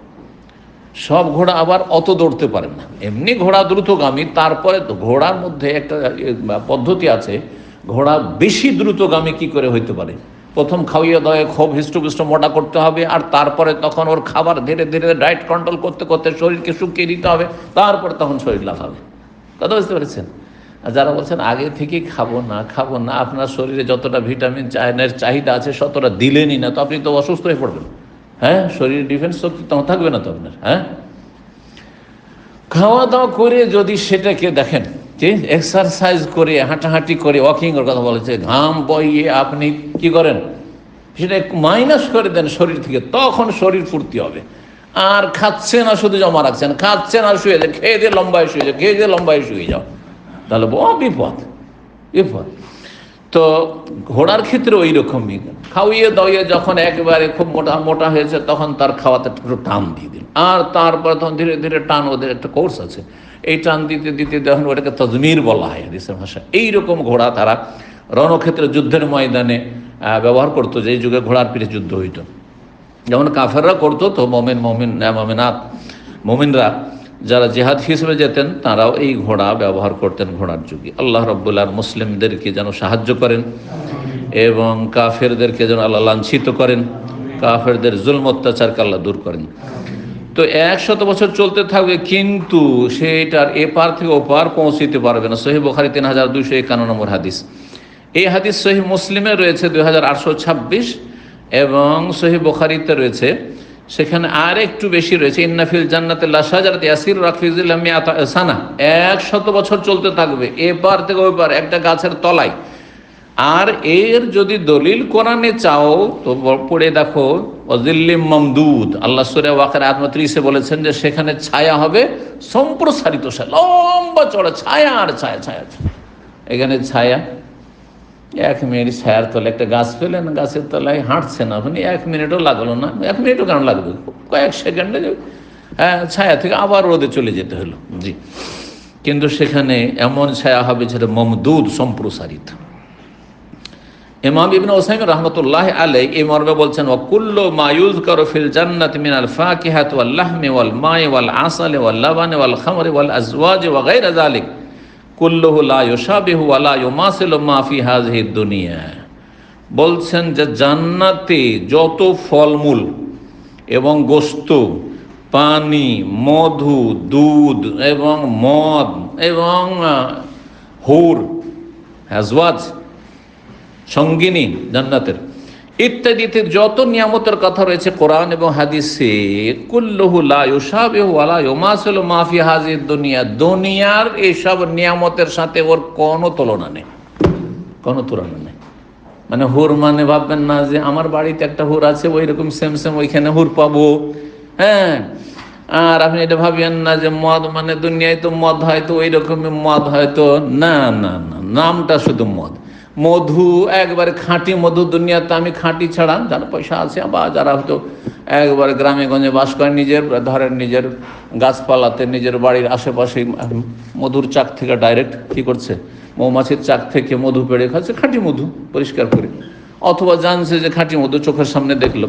সব ঘোড়া আবার অত দৌড়তে পারে না, এমনি ঘোড়া দ্রুতগামী। তারপরে ঘোড়ার মধ্যে একটা পদ্ধতি আছে, ঘোড়া বেশি দ্রুতগামী কি করে হইতে পারে? প্রথম খাওয়িয়ে দাওয়ে খুব হৃষ্টপুষ্ট মোটা করতে হবে, আর তারপরে তখন ওর খাবার ধীরে ধীরে ডায়েট কন্ট্রোল করতে করতে শরীরকে শুকিয়ে দিতে হবে, তারপরে তখন শরীর লাফাবে। কথা বুঝতে পেরেছেন? আর যারা বলছেন আগে থেকেই খাবো না, আপনার শরীরে যতটা ভিটামিন চাহিদা আছে ততটা দিলেনই না, তো আপনি তো অসুস্থ হয়ে পড়বেন। হ্যাঁ, শরীরের ডিফেন্স শক্তি তখন থাকবে না তো আপনার। হ্যাঁ, খাওয়া দাওয়া করে যদি সেটাকে দেখেন, এক্সারসাইজ করে, হাঁটাহাঁটি করে, ওয়াকিংয়ের কথা বলেছে, ঘাম বইয়ে আপনি কি করেন, সেটা মাইনাস করে দেন শরীর থেকে, তখন শরীর ফুর্তি হবে। আর খাচ্ছে না, শুধু জমা রাখছেন, খাচ্ছেন আর শুয়ে যায়, খেয়ে দিয়ে লম্বায় শুয়ে যাও, খেয়ে দিয়ে লম্বায় শুয়ে যাও, তাহলে বিপদ বিপদ। তো ঘোড়ার ক্ষেত্রে ওই রকমই, খাওয়িয়ে দাওয়িয়ে যখন একেবারে খুব মোটা হয়েছে, তখন তার খাওয়াতে একটু টান দিয়ে দিন, আর তারপরে তখন ধীরে ধীরে টান, ওদের একটা কোর্স আছে, এই টান দিতে দিতে দেখুন ওটাকে তজমির বলা হয় হাদিসের ভাষায়। এইরকম ঘোড়া তারা রণক্ষেত্রে, যুদ্ধের ময়দানে ব্যবহার করতো, যে যুগে ঘোড়ার পিঠে যুদ্ধ হইত, যেমন কাফেররা করতো, তো মোমিনরা যারা জেহাদ হিসেবে যেতেন তারাও এই ঘোড়া ব্যবহার করতেন ঘোড়ার যুগে। আল্লাহ রাব্বুল আলামিন মুসলিমদেরকে যেন সাহায্য করেন এবং কাফেরদেরকে যেন আল্লাহ লাঞ্ছিত করেন, কাফেরদের জুলম অত্যাচারকে আল্লাহ দূর করেন। তো 100 বছর চলতে থাকবে, কিন্তু সেটার এপার থেকে ওপার পৌঁছিতে পারবে না। সহিহ বুখারী 3251 নম্বর হাদিস। এই হাদিস সহিহ মুসলিমে রয়েছে 2826, এবং সহিহ বুখারীতে রয়েছে, সেখানে আর একটু বেশি রয়েছে, ইন্না ফিল জান্নাতি লা শাজারাতি ইয়াসিরু রাকিবু ফি যিল্লিহা মিয়াতা সানা, 100 বছর চলতে থাকবে এপার থেকে ওপার একটা গাছের তলায়। আর এর যদি দলিল কোরআনে চাও তো পড়ে দেখো, ওয়াজিল্লিম মামদুদ, আল্লাহ সূরা ওয়াকিয়া আয়াত 30 বলেছেন যে সেখানে ছায়া হবে সম্প্রসারিত, লম্বা চড়া ছায়া, আর ছায়া ছায়া। এখানে ছায়া 1 মিনিট ছায়ার তলে একটা গাছ পেলেন, গাছের তলায় হাঁটছেন আপনি, 1 মিনিটও লাগলো না, 1 মিনিটও কেন লাগবে, কয়েক সেকেন্ডে ছায়া থেকে আবার রোদে চলে যেতে হলো। জি, কিন্তু সেখানে এমন ছায়া হবে যেটা মমদুদ, সম্প্রসারিত। ইমাম ইবনে উসাইমিন রাহমাতুল্লাহি আলাইহি এই মর্মে বলছেন, ওয়া কুল্লু মা ইউযকারু ফিল জান্নাতি মিনাল ফাকিহাতি ওয়াল লাহমি ওয়াল মাই ওয়াল আসালি ওয়াল লাবানি ওয়াল খামরি ওয়াল আজওয়াজি ওয়া গায়রা যালিক কুল্লুহু লা ইউশাবিহু ওয়া লা ইউমাসিলু মা ফি হাযিহিদ দুনিয়া। বলছেন যে জান্নাতে যত ফলমূল এবং গোস্ত, পানি, মধু, দুধ এবং মদ এবং হুর, আজওয়াজ, সঙ্গিনী জান্নাতের ইত্যাদিতে যত নিয়ামতের কথা রয়েছে কোরআন এবং হাদিসে, কুল্লুহু লা ইউশাবিহু ওয়া লা ইউমাসিলু মা ফি হাযিহিদ দুনিয়া, দুনিয়ার এইসব নিয়ামতের সাথে ওর কোনো তুলনা নেই, কোনো তুলনা নেই। মানে হুর মানে ভাববেন না যে আমার বাড়িতে একটা হুর আছে ওই রকম সেম সেম ওইখানে হুর পাবো, হ্যাঁ। আর আপনি এটা ভাবেন না যে মদ মানে দুনিয়ায় তো মদ হয়তো ওই রকমই মদ হয়তো, না না না, নামটা শুধু মদ। মধু একবারে খাঁটি মধু, দুনিয়াতে আমি খাঁটি ছাড়া, যারা পয়সা আছে বা যারা হয়তো একবারে গ্রামে গঞ্জে বাস করে, নিজের ধরেন নিজের গাছপালাতে নিজের বাড়ির আশেপাশে মধুর চাক থেকে ডাইরেক্ট কী করছে, মৌমাছির চাক থেকে মধু পেড়ে খাচ্ছে, খাঁটি মধু পরিষ্কার করে, অথবা জানছে যে খাঁটি মধু চোখের সামনে দেখলো,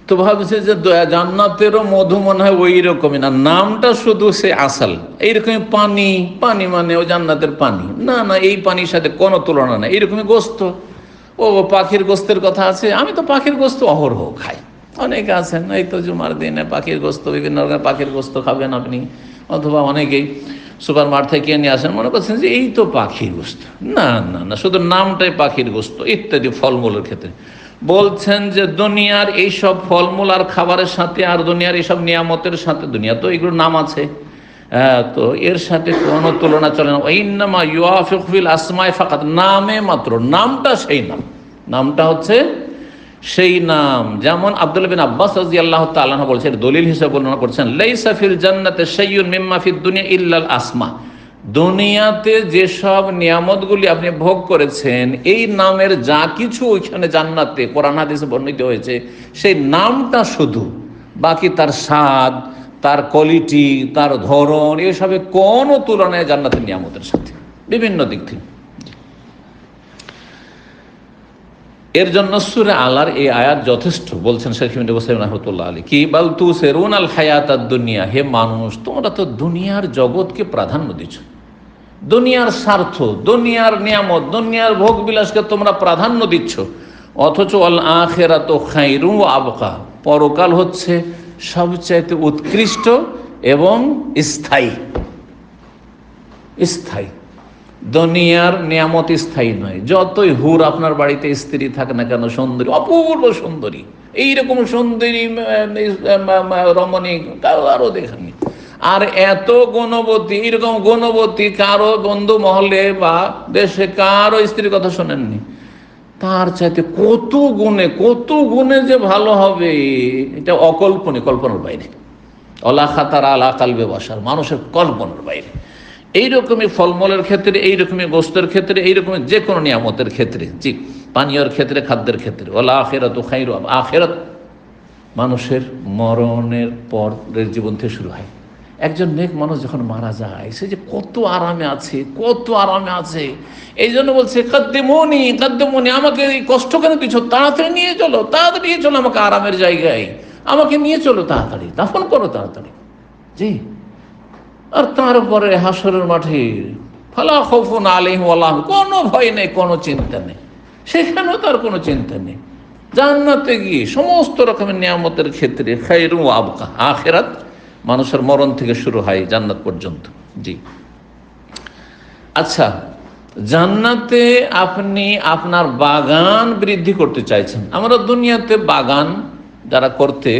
তো ভাবছে যে জান্নাতেরও মধু মনে হয় ওই রকমই, না নামটা শুধু সে আসাল এইরকমই। পানি, পানি মানে ও জান্নাতের পানি, না না, এই পানির সাথে কোনো তুলনা নেই। এইরকমই গোস্ত, ও পাখির গোস্তের কথা আছে, আমি তো পাখির গোস্ত অহরহ খাই। অনেকে আছেন এই তো জুমার দিনে পাখির গোস্ত, বিভিন্ন রকমের পাখির গোস্ত খাবেন আপনি, অথবা অনেকেই সুপার মার্ট থেকে নিয়ে আসেন, মনে করছেন যে এই তো পাখির গোস্ত, না না না, শুধু নামটাই পাখির গোস্ত। ইত্যাদি ফলমূলের ক্ষেত্রে বলছেন যে দুনিয়ার এইসব ফলমূল আর খাবারের সাথে আর দুনিয়ার এইসব নিয়ামতের সাথে, দুনিয়া তো এগুলোর নাম আছে, তো এর সাথে কোনো তুলনা চলে না। ইন্নামা ইউয়াফিকু ফিল আসমায়ে ফাকাত, নামে মাত্র, নামটা সেই নাম, নামটা হচ্ছে সেই নাম। যেমন আব্দুল্লাহ বিন আব্বাস রাদিয়াল্লাহু তাআলা আনহু বলছেন, দলিল হিসেবে বর্ণনা করছেন, লাইসা ফিল জান্নাতি শাইউন মিম্মা ফিদ দুনিয়া ইল্লাল আসমা, দুনিয়াতে যেসব নিয়ামতগুলি আপনি ভোগ করেছেন, এই নামের যা কিছু ওইখানে জান্নাতে কোরআন হাদিসে বর্ণিত হয়েছে, সেই নামটা শুধু, বাকি তার স্বাদ, তার কোয়ালিটি, তার ধরন, এসবে কোনো তুলনায় জান্নাতের নিয়ামতের সাথে বিভিন্ন দিক থেকে। এর জন্য সূরা আলার এই আয়াত যথেষ্ট। বলছেন শেখ ইবনে ওসাইমিন রাহমাতুল্লাহ আলাইহি, কি বাল তুসিরুনাল হায়াতাদ দুনিয়া, হে মানুষ তোমরা তো দুনিয়ার জগৎকে প্রাধান্য দিচ্ছ, দুনিয়ার স্বার্থ, দুনিয়ার নিয়ামত, দুনিয়ার ভোগ বিলাসকে তোমরা প্রাধান্য দিচ্ছ, অথচ আল আখিরাতু খায়রুন ওয়া আবকা, পরকাল হচ্ছে সবচাইতে উৎকৃষ্ট এবং স্থায়ী। স্থায়ী, দুনিয়ার নিয়ামত স্থায়ী নয়। যতই হুর আপনার বাড়িতে স্ত্রী থাকে না কেন, সুন্দরী, অপূর্ব সুন্দরী, এইরকম সুন্দরী রমণী কারো দেখেনি। আর এত গুণবতী, এইরকম গুণবতী কারো বন্ধু মহলে বা দেশে কারো স্ত্রীর কথা শোনেননি। তার চাইতে কত গুণে যে ভালো হবে, এটা অকল্পনীয়, কল্পনার বাইরে। অলা খাতার আলা কালবে বাসার, মানুষের কল্পনার বাইরে। এইরকমই ফলমূলের ক্ষেত্রে, এইরকমের গোস্তের ক্ষেত্রে, এইরকমের যে কোনো নিয়ামতের ক্ষেত্রে, জি, পানীয়ের ক্ষেত্রে, খাদ্যের ক্ষেত্রে। ওয়াল আখিরাতু খায়রুন, আখিরাত মানুষের মরণের পরের জীবন থেকে শুরু হয়। একজন নেক মানুষ যখন মারা যায়, সে যে কত আরামে আছে, কত আরামে আছে। এই জন্য বলছে কাদ্দিমুনি, আমাকে এই কষ্ট কেন দিচ্ছ, তাড়াতাড়ি নিয়ে চলো, তাড়াতাড়ি নিয়ে চলো আমাকে আরামের জায়গায়, আমাকে নিয়ে চলো তাড়াতাড়ি, দাফন করো তাড়াতাড়ি, জি। আর তারপরে হাসরের মাঠে ফালা খাউফুন আলাইহিম ওয়া লা হুম, কোনো ভয় নেই, কোনো চিন্তা নেই, সেখানেও তার কোনো চিন্তা নেই। জান্নাতে গিয়ে সমস্ত রকমের নিয়ামতের ক্ষেত্রে খায়রুন ওয়া আবকা, আখিরাত মানুষের মরণ থেকে শুরু হয় জান্নাত পর্যন্ত, জি। আচ্ছা, জান্নাতে আপনি আপনার বাগান বৃদ্ধি করতে চাইছেন। আমরা দুনিয়াতে বাগান যারা করতে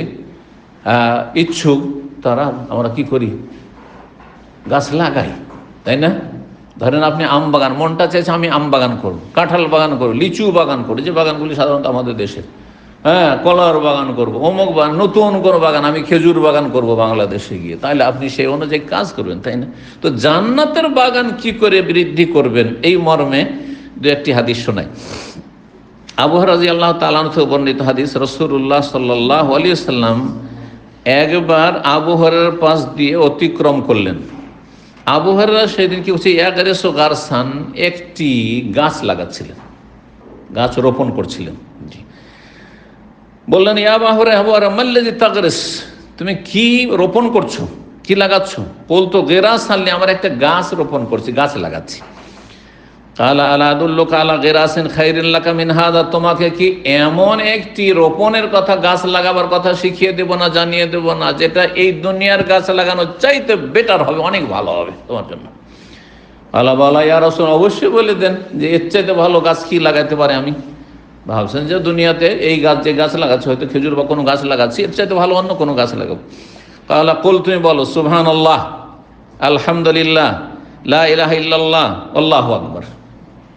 ইচ্ছুক, তারা আমরা কি করি, গাছ লাগাই, তাই না? ধরেন আপনি আম বাগান, মনটা চাইছে আমি আম বাগান করব, কাঁঠাল বাগান করব, লিচু বাগান করব, যে বাগানগুলি সাধারণত আমাদের দেশে, কলার বাগান করব, অমুক বাগান, নতুন কোনো বাগান, আমি খেজুর বাগান করব বাংলাদেশে গিয়ে, তাহলে আপনি সেই অনুযায়ী কাজ করবেন, তাই না? তো জান্নাতের বাগান কি করে বৃদ্ধি করবেন, এই মর্মে দু একটি হাদিস শোনাই। আবু হুরায়রা রাদিয়াল্লাহু তাআলা আনহু থেকে বর্ণিত হাদিস, রাসূলুল্লাহ সাল্লাল্লাহু আলাইহি ওয়াসাল্লাম একবার আবু হুরায়রার পাশ দিয়ে অতিক্রম করলেন। আবু হুরায়রা সেদিন কি হচ্ছে, ইয়াগরিসু গারসান, একটি গাছ লাগাচ্ছিলেন, গাছ রোপণ করছিলেন, জি। বললেন, ইয়া আবু হুরায়রা মাল্লাযী তাগরিস, তুমি কি রোপণ করছো, কি লাগাচ্ছ? বলতো গেরাসান লি, আমার একটা গাছ রোপণ করছি, গাছ লাগাচ্ছি। কালা আলা আদুল্লুকা আলা গিরাসিন খায়রিন লাকা মিন হাযা, তোমাকে কি এমন একটি রোপণের কথা, গাছ লাগাবার কথা শিখিয়ে দেব না, জানিয়ে দেব না, যেটা এই দুনিয়ার গাছ লাগানোর চাইতে বেটার হবে, অনেক ভালো হবে তোমার জন্য। আলা বালা ইয়া রাসূল, অবশ্যই বলে দেন যে এর চাইতে ভালো গাছ কি লাগাতে পারে। আমি ভাবছেন যে দুনিয়াতে এই গাছ, যে গাছ লাগাচ্ছে, হয়তো খেজুর বা কোনো গাছ লাগাচ্ছি, এর চাইতে ভালো অন্য কোনো গাছ লাগাবো। কালা কুল, তুমি বলো সুবহানাল্লাহ, আলহামদুলিল্লাহ, লা ইলাহা ইল্লাল্লাহ, আল্লাহু আকবার।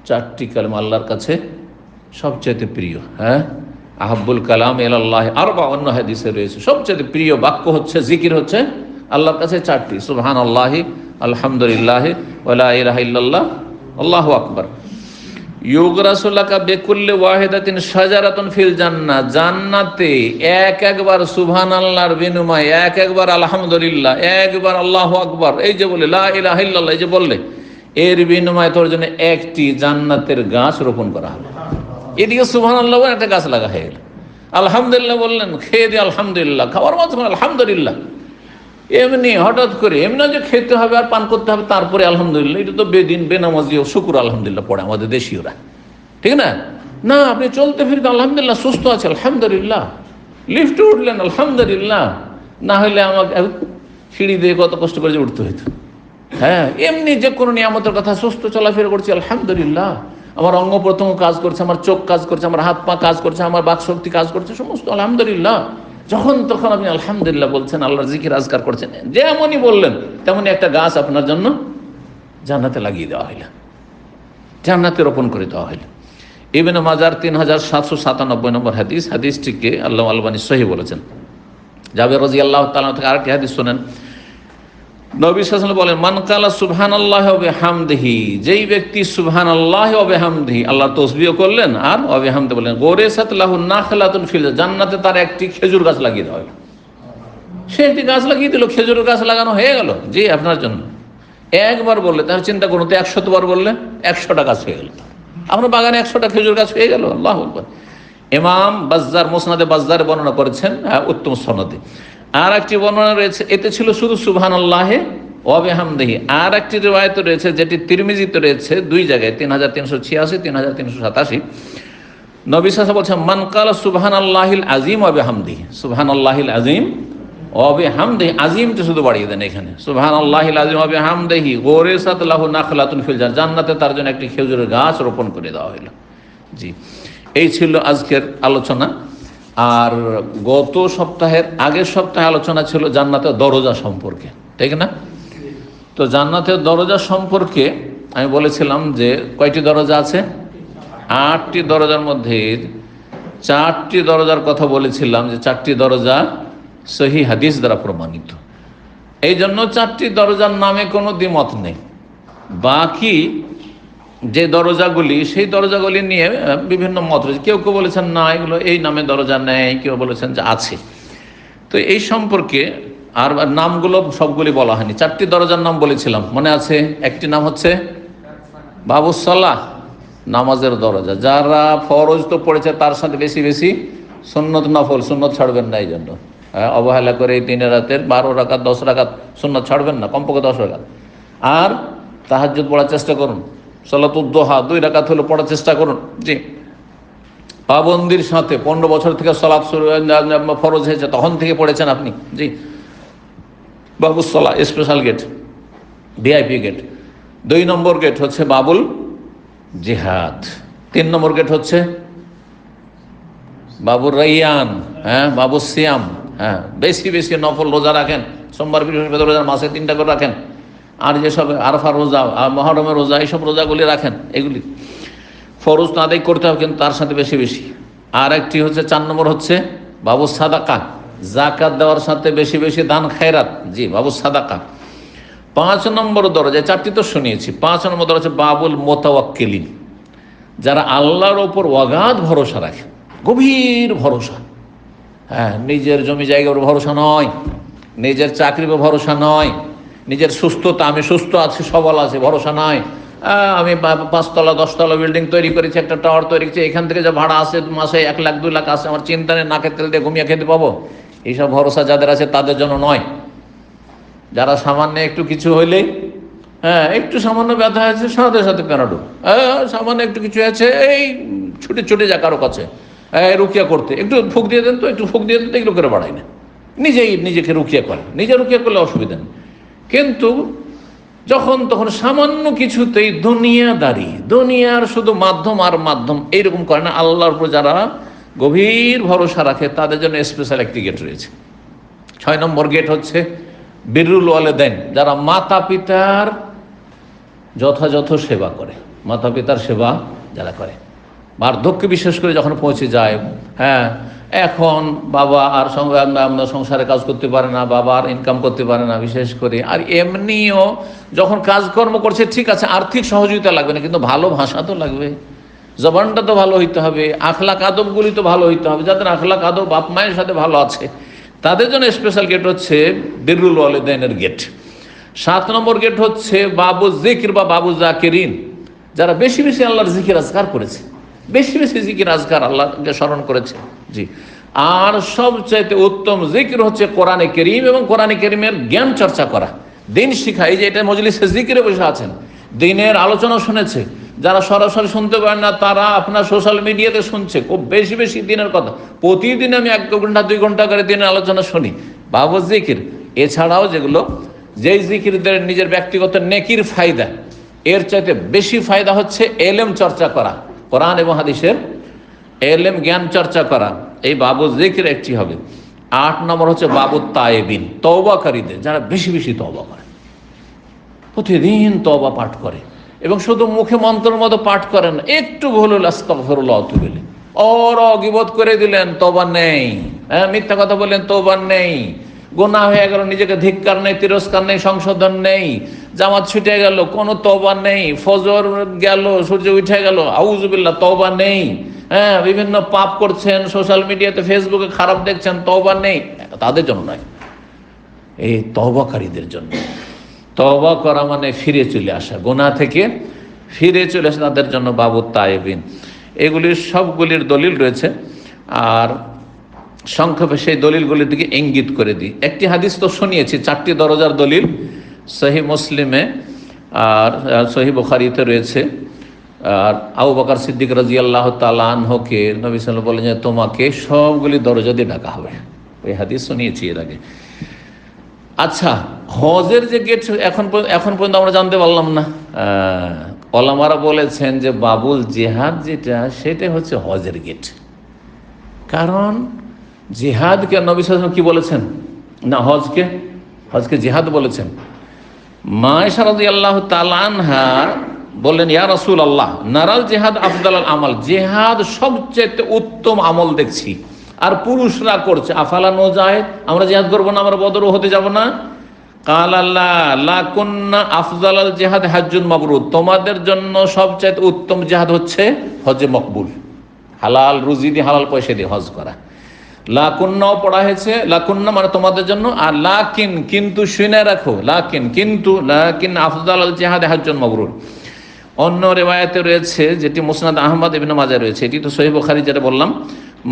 চারটি কালেমা আল্লাহর কাছে সবচেয়ে প্রিয়। হ্যাঁ, আহাব্বুল কালাম ইলাল্লাহ আরবা, অন্য হাদিসে রয়েছে সবচেয়ে প্রিয় বাক্য হচ্ছে, জিকির হচ্ছে আল্লাহর কাছে চারটি, সুবহানাল্লাহি, আলহামদুলিল্লাহ, ওয়া লা ইলাহা ইল্লাল্লাহ, আল্লাহু আকবার। ইউগরাসু লাকা বিকুল্লি ওয়াহিদাতিন শাজারাতুন ফিল জান্নাহ, জান্নাতে এক একবার সুবহানাল্লাহর বিনিময়ে, এক একবার আলহামদুলিল্লাহ, একবার আল্লাহু আকবার, এই যে বলে লা ইলাহা ইল্লাল্লাহ, এই যে বললে, এর বিনিময়ে তোর জন্য একটি জান্নাতের গাছ রোপণ করা হবে। এদিকে সুবহানাল্লাহ বলে একটা গাছ লাগা হয়ে গেল। আলহামদুলিল্লাহ বললেন, খেয়ে দিয়ে আলহামদুলিল্লাহ, খাওয়ার মাধ্যমে আলহামদুলিল্লাহ। এমনি হঠাৎ করে এমনি যে খেতে হবে আর পান করতে হবে তারপরে আলহামদুলিল্লাহ, এটা তো বেদিন বেনামাজিও শুকুর আলহামদুলিল্লাহ পড়ে আমাদের দেশীয়রা, ঠিক না? না, আপনি চলতে ফিরতে আলহামদুলিল্লাহ, সুস্থ আছে আলহামদুলিল্লাহ, লিফটে উঠলেন আলহামদুলিল্লাহ, না হলে আমাকে সিঁড়ি দিয়ে কত কষ্ট করে যে উঠতে হইতো। হ্যাঁ, এমনি যে কোনো নিয়ামতের কথা, সুস্থ চলাফেরা করছি আলহামদুলিল্লাহ, আমার অঙ্গ প্রত্যঙ্গ কাজ করছে, আমার চোখ কাজ করছে, আমার হাত পা কাজ করছে, আমার বাক শক্তি কাজ করছে, সমস্ত আলহামদুলিল্লাহ। যখন তখন আপনি আলহামদুলিল্লাহ বলছেন, আল্লাহর জিকির আজকার করছেন, যেমনই বললেন তেমনই একটা গাছ আপনার জন্য জান্নাতে লাগিয়ে দেওয়া হইল, জান্নাতে রোপণ করে দেওয়া হইল। ইবনে মাজার 3797 নম্বর হাদিস, হাদিসটিকে আল্লামা আলবানী সহিহ বলেছেন। জাবের রাদিয়াল্লাহু তাআলা থেকে আরেকটি হাদিস শোনেন। নবী সাল্লাল্লাহু আলাইহি ওয়াসাল্লাম বলেন, মান কালা সুবহানাল্লাহি ওয়া বিহামদিহি, যেই ব্যক্তি সুবহানাল্লাহি ওয়া বিহামদিহি, আল্লাহর তাসবিহ করলেন আর ওয়া বিহামদি বলেন, গোরেসাত লাহু নাখলাতুন ফিল জান্নাতে, তার একটি খেজুর গাছ লাগিয়ে দেওয়া হলো। সে একটি গাছ লাগিয়ে দিল, খেজুরের গাছ লাগানো হয়ে গেল। জি, আপনার জন্য একবার বললে, তার চিন্তা করুন তো, 100বার বললে 100টা গাছ হয়ে গেল, আপনার বাগানে 100টা খেজুর গাছ হয়ে গেল। আল্লাহু আকবার। ইমাম বাজ্জার মুসনাদে বাজ্জারে বর্ণনা করেছেন, উত্তম সনদে। আর একটি বর্ণনা রয়েছে, এতে ছিল শুধু সুবহানাল্লাহি ওয়া বিহামদিহি। আর একটি রিওয়ায়াত রয়েছে, যেটি তিরমিজিতে রয়েছে, দুই জায়গায়, 3386, 3387। নবী সাল্লাল্লাহু আলাইহি ওয়াসাল্লাম বলছেন, মান কালা সুবহানাল্লাহিল আযীম ওয়া বিহামদিহি, সুবহানাল্লাহিল আযীম ওয়া বিহামদিহি, আযীমটা শুধু বাড়িয়ে দেন এখানে, সুবহানাল্লাহিল আযীম ওয়া বিহামদিহি গোরেসাত লাহু নাখলাতুন ফিল জান্নাহ, জান্নাতে তার জন্য একটি খেজুরের গাছ রোপণ করে দেওয়া হলো। জি, এই ছিল আজকের আলোচনা। আর গত সপ্তাহের আগের সপ্তাহে আলোচনা ছিল জান্নাতের দরজা সম্পর্কে, ঠিক না? তো জান্নাতের দরজা সম্পর্কে আমি বলেছিলাম যে কয়টি দরজা আছে? 8টি দরজার মধ্যে 4টি দরজার কথা বলেছিলাম, যে 4টি দরজা সহিহ হাদিস দ্বারা প্রমাণিত। এই জন্য 4টি দরজার নামে কোনো দ্বিমত নেই। বাকি যে দরজাগুলি, সেই দরজাগুলি নিয়ে বিভিন্ন মত রয়েছে। কেউ কেউ বলেছেন না, এগুলো এই নামে দরজা নেই, কেউ বলেছেন যে আছে। তো এই সম্পর্কে আর নামগুলো সবগুলি বলা হয়নি। 4টি দরজার নাম বলেছিলাম, মনে আছে? একটি নাম হচ্ছে বাবুস সালাহ, নামাজের দরজা। যারা ফরজ তো পড়েছে, তার সাথে বেশি বেশি সুন্নত নফল, সুন্নত ছাড়বেন না, এই জন্য অবহেলা করে এই 3 রাতের 12 রাকাত 10 রাকাত সুন্নত ছাড়বেন না, কমপক্ষে 10 রাকাত। আর তাহাজ্জুদ পড়ার চেষ্টা করুন, সালাতুদ দুহা 2 রাকাত হলে পড়ার চেষ্টা করুন। জি, পাবন্দির সাথে 15 বছর থেকে সালাত শুরু ফরজ হয়েছে, তখন থেকে পড়েছেন আপনি। জি, বাবুস সালাহ স্পেশাল গেট, ভিআইপি গেট। 2 নম্বর গেট হচ্ছে বাবুল জিহাদ। 3 নম্বর গেট হচ্ছে বাবুর রাইয়ান, হ্যাঁ, বাবু সিয়াম। হ্যাঁ, বেশি বেশি নফল রোজা রাখেন, সোমবার বৃহস্পতিবার রোজা, মাসে 3টা করে রাখেন। আর যেসব আরফা রোজা, মহরমের রোজা, এইসব রোজাগুলি রাখেন। এগুলি ফরজ তো আদায় করতে হবে, কিন্তু তার সাথে বেশি বেশি। আর একটি হচ্ছে 4 নম্বর হচ্ছে বাবু সাদাকা, জাকাত দেওয়ার সাথে বেশি বেশি দান খায়রাত। জি, বাবু সাদাকা। 5 নম্বর দরজা, 4টি তো শুনিয়েছি। 5 নম্বর দরজা বাবুল মোতাওয়াক্কিলিন, যারা আল্লাহর ওপর অগাধ ভরসা রাখে, গভীর ভরসা। হ্যাঁ, নিজের জমি জায়গার ভরসা নয়, নিজের চাকরির ভরসা নয়, নিজের সুস্থতা, আমি সুস্থ আছি, সবল আছে, ভরসা নয়। আমি 5 তলা 10 তলা বিল্ডিং তৈরি করেছি, একটা টাওয়ার তৈরি করেছি, এখান থেকে যা ভাড়া আসে মাসে 1 লাখ 2 লাখ আসে, আমার চিন্তা নেই, নাকের তেল দিয়ে ঘুমিয়ে খেতে পাবো। এইসব ভরসা যাদের আছে তাদের জন্য নয়। যারা সামান্য একটু কিছু হইলেই হ্যাঁ, একটু সামান্য ব্যথা আছে, সাথে সাথে প্যারাডো। সামান্য একটু কিছু আছে, এই ছুটে ছুটে যা কারো কাছে রুকিয়া করতে, একটু ফুক দিয়ে দেন তো, একটু ফুক দিয়ে দেন তো, এগুলো করে বাড়ায় না, নিজেকে রুকিয়া করে, নিজে রুকিয়া করলে অসুবিধা নেই। কিন্তু যখন তখন সামান্য কিছুতেই দুনিয়ার শুধু মাধ্যম আর মাধ্যম এইরকম করে না, আল্লাহর উপর যারা গভীর ভরসা রাখে তাদের জন্য স্পেশাল একটি গেট রয়েছে। 6 নম্বর গেট হচ্ছে বিরুল ওয়ালিদাইন, যারা মাতা পিতার যথাযথ সেবা করে, মাতা পিতার সেবা যারা করে, বার্ধক্যে বিশেষ করে যখন পৌঁছে যায়। হ্যাঁ, এখন বাবা আর সংসারে কাজ করতে পারে না, বাবা আর ইনকাম করতে পারে না বিশেষ করে, আর এমনিও যখন কাজকর্ম করছে ঠিক আছে, আর্থিক সহযোগিতা লাগবে না, কিন্তু ভালো ভাষা তো লাগবে, জবানটা তো ভালো হইতে হবে, আখলাক আদবগুলি তো ভালো হইতে হবে। যাদের আখলাক আদব বাপ মায়ের সাথে ভালো আছে তাদের জন্য স্পেশাল গেট হচ্ছে বিরুল ওয়ালিদাইনের গেট। 7 নম্বর গেট হচ্ছে বাবু জিকির বা বাবু জাকিরিন, যারা বেশি বেশি আল্লাহর জিকির আজকার করেছে, বেশি বেশি জিকির আজকার আল্লাহকে স্মরণ করেছে। জি, আর সবচাইতে উত্তম জিকির হচ্ছে কোরআনে কারীম এবং কোরআনে কারীমের জ্ঞান চর্চা করা, দিন শিখা। এই যে এটা মজলিসে জিকিরে বসে আছেন, দিনের আলোচনা শুনেছে, যারা সরাসরি শুনতে পারেন না তারা আপনার সোশ্যাল মিডিয়াতে শুনছে খুব বেশি বেশি দিনের কথা। প্রতিদিন আমি 1 ঘন্টা 2 ঘন্টা করে দিনের আলোচনা শুনি, বাবু জিকির। এছাড়াও যেই জিকিরদের নিজের ব্যক্তিগত নেকির ফায়দা, এর চাইতে বেশি ফায়দা হচ্ছে এলেম চর্চা করা, কোরআন এবং হাদিসের এলেম জ্ঞান চর্চা করা, এই বাবু জিকির একটি হবে। 8 নম্বর হচ্ছে বাবু তায়েবিন, তওবাকারীদের, যারা বেশি বেশি তওবা করে, প্রতিদিন তওবা পাঠ করে, এবং শুধু মুখে মন্ত্রের মতো পাঠ করেন, একটু ভুল হলে আস্তাগফিরুল্লাহ বলে, গীবত করে দিলেন তওবা নেই, মিথ্যা কথা বললেন তওবা নেই, গুনাহ হয়ে গেল নিজেকে ধিক্কার নেই, তিরস্কার নেই, সংশোধন নেই, জামাত ছুটে গেল কোনো তওবা নেই, ফজর গেল সূর্য উঠে গেল আউযুবিল্লাহ তওবা নেই, বিভিন্ন পাপ করছেন, সোশ্যাল মিডিয়াতে ফেসবুকে খারাপ দেখছেন, তওবা নেই, তাদের জন্য নয়, এই তওবাকারীদের জন্য। তওবা করা মানে ফিরে চলে আসা, গুনাহ থেকে ফিরে চলে আসা, তাদের জন্য বাবু তায়েবিন। এগুলির সবগুলির দলিল রয়েছে, আর সংক্ষেপে সেই দলিলগুলির দিকে ইঙ্গিত করে দিই। একটি হাদিস তো শুনিয়েছি, 4টি দরজার দলিল সহিহ মুসলিমে আর সহিহ বুখারীতে রয়েছে। আর আবু বকর সিদ্দিক রাদিয়াল্লাহু তাআলা আনহুকে নবী সাল্লাল্লাহু আলাইহি ওয়াসাল্লাম বলেন যে তোমাকে সবগুলি দরজা দিয়ে ডাকা হবে, ওই হাদিস শুনিয়েছি এর আগে। আচ্ছা, হজের যে গেট এখন পর্যন্ত আমরা জানতে পারলাম না। ওলামারা বলেছেন যে বাবুল জিহাদ যেটা, সেটা হচ্ছে হজের গেট। কারণ জিহাদকে নবী সাল্লাল্লাহু আলাইহি ওয়াসাল্লাম কি বলেছেন না, হজকে জিহাদ বলেছেন। মা আয়েশা রাদিয়াল্লাহু তাআলা আনহা বললেন, ইয়া রাসূলুল্লাহ নারাল জিহাদ আফদালুল আমাল, জিহাদ সবচেয়ে উত্তম আমল দেখছি, আর পুরুষরা করছে, আফালা নুজাহিদ, আমরা জিহাদ করবো না, আমরা বদর হতে যাব না? কাল আল্লাহ লা কুন্না আফজালাল জিহাদ হাজ্জুন মাবরুর, তোমাদের জন্য সবচেয়ে উত্তম জিহাদ হচ্ছে হজে মকবুল, হালাল রুজি দিয়ে হালাল পয়সা দিয়ে হজ করা। লা কুন্নাও পড়া হয়েছে, লা কুন্না মানে তোমাদের জন্য, আর লাকিন কিন্তু শুনে রাখো, লাকিন আফজালাল জিহাদ হাজ্জুন মাবরুর। অন্য রিওয়ায়াতে রয়েছে, যেটি মুসনাদ আহমদ ইবনে মাজাহ রয়েছে, এটি তো সহিহ বুখারী যেটা বললাম।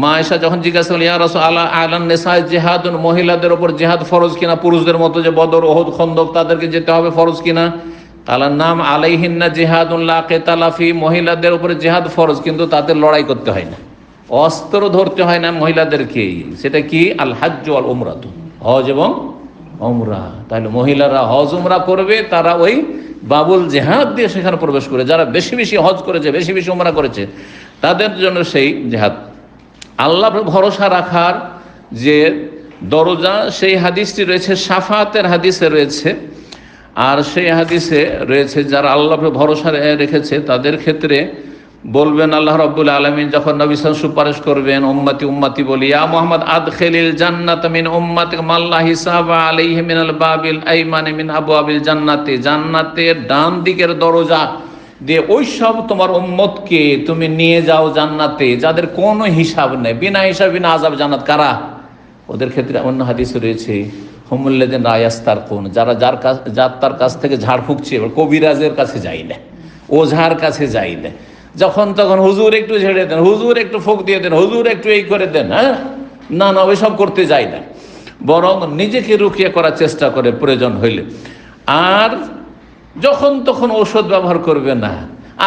মা আয়েশা যখন জিজ্ঞাসা করলেন, ইয়া রাসূলুল্লাহ আলান নিসা জিহাদুন, মহিলাদের উপর জিহাদ ফরজ কিনা, পুরুষদের মতো যে বদর ওহুদ খন্দক তাদেরকে যেতে হবে ফরজ কিনা? কালার নাম আলাইহিন্না জিহাদুন লা কিতালা ফি, মহিলাদের উপরে জিহাদ ফরজ, কিন্তু তাদের লড়াই করতে হয় না, অস্ত্র ধরতে হয় না মহিলাদেরকে। সেটা কি? আল হাজ্জু ওয়াল উমরাতু, হজ এবং উমরা। তাহলে মহিলারা হজ উমরা করবে, তারা ওই বাবুল জিহাদ দিয়ে সেখানে প্রবেশ করে। যারা বেশি বেশি হজ করেছে, বেশি বেশি উমরা করেছে, তাদের জন্য সেই জিহাদ। আল্লাহর ভরসা রাখার যে দরজা, সেই হাদিসটি রয়েছে শাফাতের হাদিসে রয়েছে, আর সেই হাদিসে রয়েছে যারা আল্লাহর ভরসা রেখেছে তাদের ক্ষেত্রে বলবেন আল্লাহ রাব্বুল আলামিন যখন নবী সাল্লাল্লাহু আলাইহি ওয়াসাল্লাম সুপারিশ করবেন, উম্মতি উম্মতি বলি, ইয়া মুহাম্মদ আদখিলিল জান্নাত মিন উম্মাতিক মাল্লা হিসাবা আলাইহি মিনাল বাবিল আইমানি মিন আবওয়াবিল জান্নাতি, জান্নাতের ডান দিকের দরজা দিয়ে ওই সব তোমার উম্মতকে তুমি নিয়ে যাও জান্নাতে, যাদের কোনো হিসাব নেই, বিনা হিসাব বিনা আযাব জান্নাত। কারা? ওদের ক্ষেত্রে অন্য হাদিসে রয়েছে হুমুল্লাযিন লা ইয়াস্তারকুন, যারা তার কাছ থেকে ঝাড় ফুঁকছে, কবিরাজের কাছে যাই না, ওঝার কাছে যাই না, যখন তখন হুজুর একটু ঝেড়ে দেন, হুজুর একটু ফুঁক দিয়ে দেন, হুজুর একটু এই করে দেন, না ওইসব করতে যাই না, বরং নিজেকে রুকিয়া করার চেষ্টা করে প্রয়োজন হইলে। আর যখন তখন ঔষধ ব্যবহার করবে না,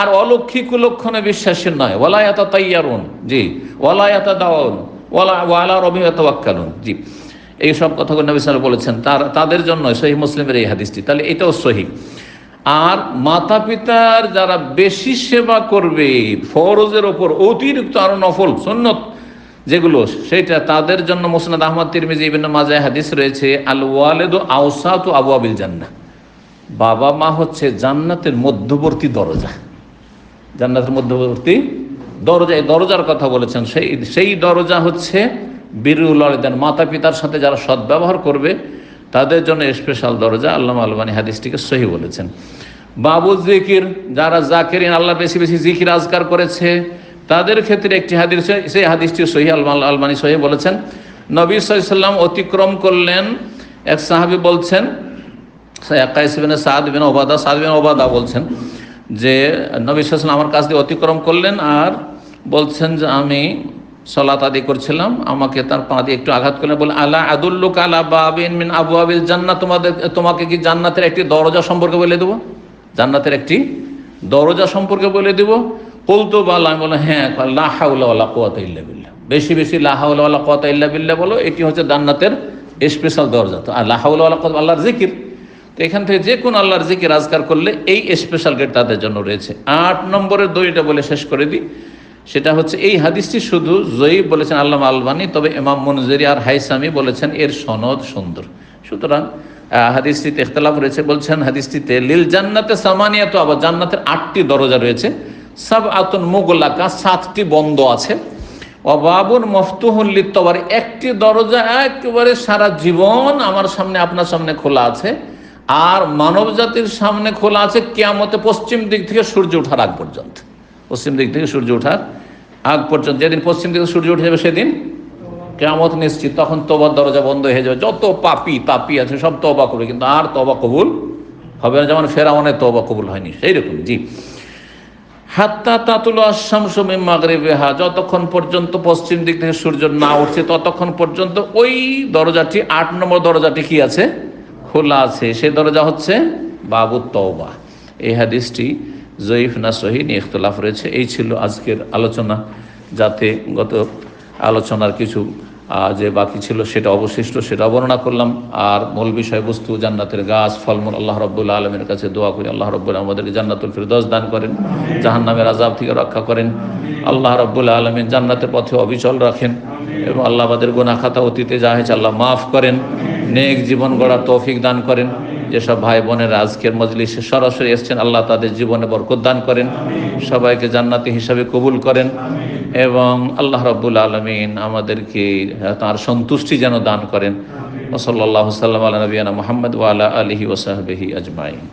আর অলক্ষী কুলক্ষণে বিশ্বাসী নয়। ওয়ালায়াতা তাইয়ারুন, জি, ওয়ালায়াতা দাউন, ওয়ালা রবিয়া তাওয়াক্কালুন, জি, এইসব কথাগুলো নবী সাল্লাল্লাহু আলাইহি ওয়াসাল্লাম বলেছেন। তাদের জন্য সহিহ মুসলিমের এই হাদিসটি, তাহলে এটাও সহিহ। আর মাতা পিতার যারা বেশি সেবা করবে, ফরজের ওপর অতিরিক্ত আরো নফল সুন্নত যেগুলো, সেটা তাদের জন্য মুসনাদ আহমদ, তিরমিজি, ইবনে মাজাহ হাদিস রয়েছে, আল ওয়ালিদু আওসাতু আবওয়াবিল জান্নাহ, বাবা মা হচ্ছে জান্নাতের মধ্যবর্তী দরজা। জান্নাতের মধ্যবর্তী দরজা, এই দরজার কথা বলেছেন। সেই দরজা হচ্ছে বিরুল ওয়ালিদান, মাতা পিতার সাথে যারা সদ্ব্যবহার করবে তাদের জন্য স্পেশাল দরজা। আল্লামা আলবানী হাদিসটিকে সহিহ বলেছেন। বাবু জিকির, যারা জাকিরিন, আল্লাহ বেশি বেশি জিকির আজকার করেছে, তাদের ক্ষেত্রে একটি হাদিস, সেই হাদিসটি সহিহ, আলবানী সহিহ বলেছেন। নবী সাল্লাল্লাহু আলাইহি ওয়াসাল্লাম অতিক্রম করলেন, এক সাহাবী বলছেন, কায়েস ইবনে সাদ বিন ওবাদা বলছেন যে নবী সাল্লাল্লাহু আলাইহি ওয়াসাল্লাম আমার কাছ দিয়ে অতিক্রম করলেন আর বলছেন যে আমি সালাত আদি করছিলাম, আমাকে তার পা দিয়ে একটু আঘাত করলেন, বলে আলা আদুল্লুকা আলা বাবিন মিন আবওয়াবিল জান্নাহ, তোমাকে কি জান্নাতের একটি দরজা সম্পর্কে বলে দেবো? জান্নাতের একটি দরজা সম্পর্কে বলে দেব? কুলতু বালা, আমি বললাম হ্যাঁ। লা হাওলা ওয়ালা কুওয়াতা ইল্লা বিল্লাহ, বেশি বেশি লা হাওলা ওয়ালা কুওয়াতা ইল্লা বিল্লাহ বলো, এটি হচ্ছে জান্নাতের স্পেশাল দরজা। তো লা হাওলা ওয়ালা কুওয়াতা, আল্লাহর জিকির, তো এখান থেকে যে কোনো আল্লাহর জিকির আজকার করলে এই স্পেশাল গেট তাদের জন্য রয়েছে। 8 নম্বরের দলিলটা বলে শেষ করে দিই, সেটা হচ্ছে এই হাদিসটি শুধু জয়ীফ বলেছেন আল্লামা আলবানী, তবে ইমাম মুনজিরি আর হাইসামি বলেছেন এর সনদ সুন্দর। সুতরাং হাদিসটিতে ইখতিলাফ রয়েছে। বলছেন হাদিসটিতে লিল জান্নাতে সামানিয়াতু, আবার জান্নাতের 8টি দরজা রয়েছে, সাবআতুন মুগলাকা, 7টি বন্ধ আছে, ওয়াবাবুন মফতুহুন লিত-তাওয়ারি, একটি দরজা একেবারে সারা জীবন আমার সামনে আপনার সামনে খোলা আছে, আর মানব জাতির সামনে খোলা আছে কিয়ামতে পশ্চিম দিক থেকে সূর্য ওঠার আগ পর্যন্ত। পশ্চিম দিক থেকে সূর্য ওঠার আগ পর্যন্ত, যেদিন পশ্চিম দিকে সূর্য উঠে যাবে সেদিন কিয়ামত নিশ্চিত। তখন তওবার দরজা বন্ধ হয়ে যাবে, যত পাপী আছে সব তওবা করবে, কিন্তু আর তওবা কবুল হবে না, যেমন ফেরাউনের তওবা কবুল হয়নি সেই রকম। জি, হাত্তা তাতুলু আশ-শামসু মিন মাগরিবিহা, যতক্ষণ পর্যন্ত পশ্চিম দিক থেকে সূর্য না উঠছে ততক্ষণ পর্যন্ত ওই দরজাটি, 8 নম্বর দরজাটি কি আছে? খোলা আছে। সেই দরজা হচ্ছে বাবুত তওবা। এই হাদিসটি জয়ীফ না সহিহ নিয়ে ইখতিলাফ রয়েছে। এই ছিল আজকের আলোচনা, যাতে গত আলোচনার কিছু যে বাকি ছিল সেটা অবশিষ্ট, সেটা বর্ণনা করলাম। আর মূল বিষয়বস্তু জান্নাতের গাছ, ফলমূল, আল্লাহ রাব্বুল আলামিনের কাছে দোয়া করি আল্লাহ রাব্বুল আলামিন আমাদেরকে জান্নাতুল ফিরদৌস দান করেন, জাহান্নামের আযাব থেকে রক্ষা করেন, আল্লাহ রাব্বুল আলামিন জান্নাতের পথে অবিচল রাখেন, এবং আল্লাহ আমাদের গুনাহ খাতা অতীতে যা হয়েছে আল্লাহ মাফ করেন, নেক জীবন গড়ার তৌফিক দান করেন। যেসব ভাই বোনেরা আজকের মজলিসে সরাসরি এসেছেন আল্লাহ তাদের জীবনে বরকত দান করেন, সবাইকে জান্নাতি হিসাবে কবুল করেন, এবং আল্লাহ রাব্বুল আলামিন আমাদেরকে তার সন্তুষ্টি যেন দান করেন। ওয়া সাল্লাল্লাহু সাল্লাম আলা নবিয়ানা মুহাম্মদ ওয়া আলা আলিহি ওয়া সাহবিহি আজমাইন।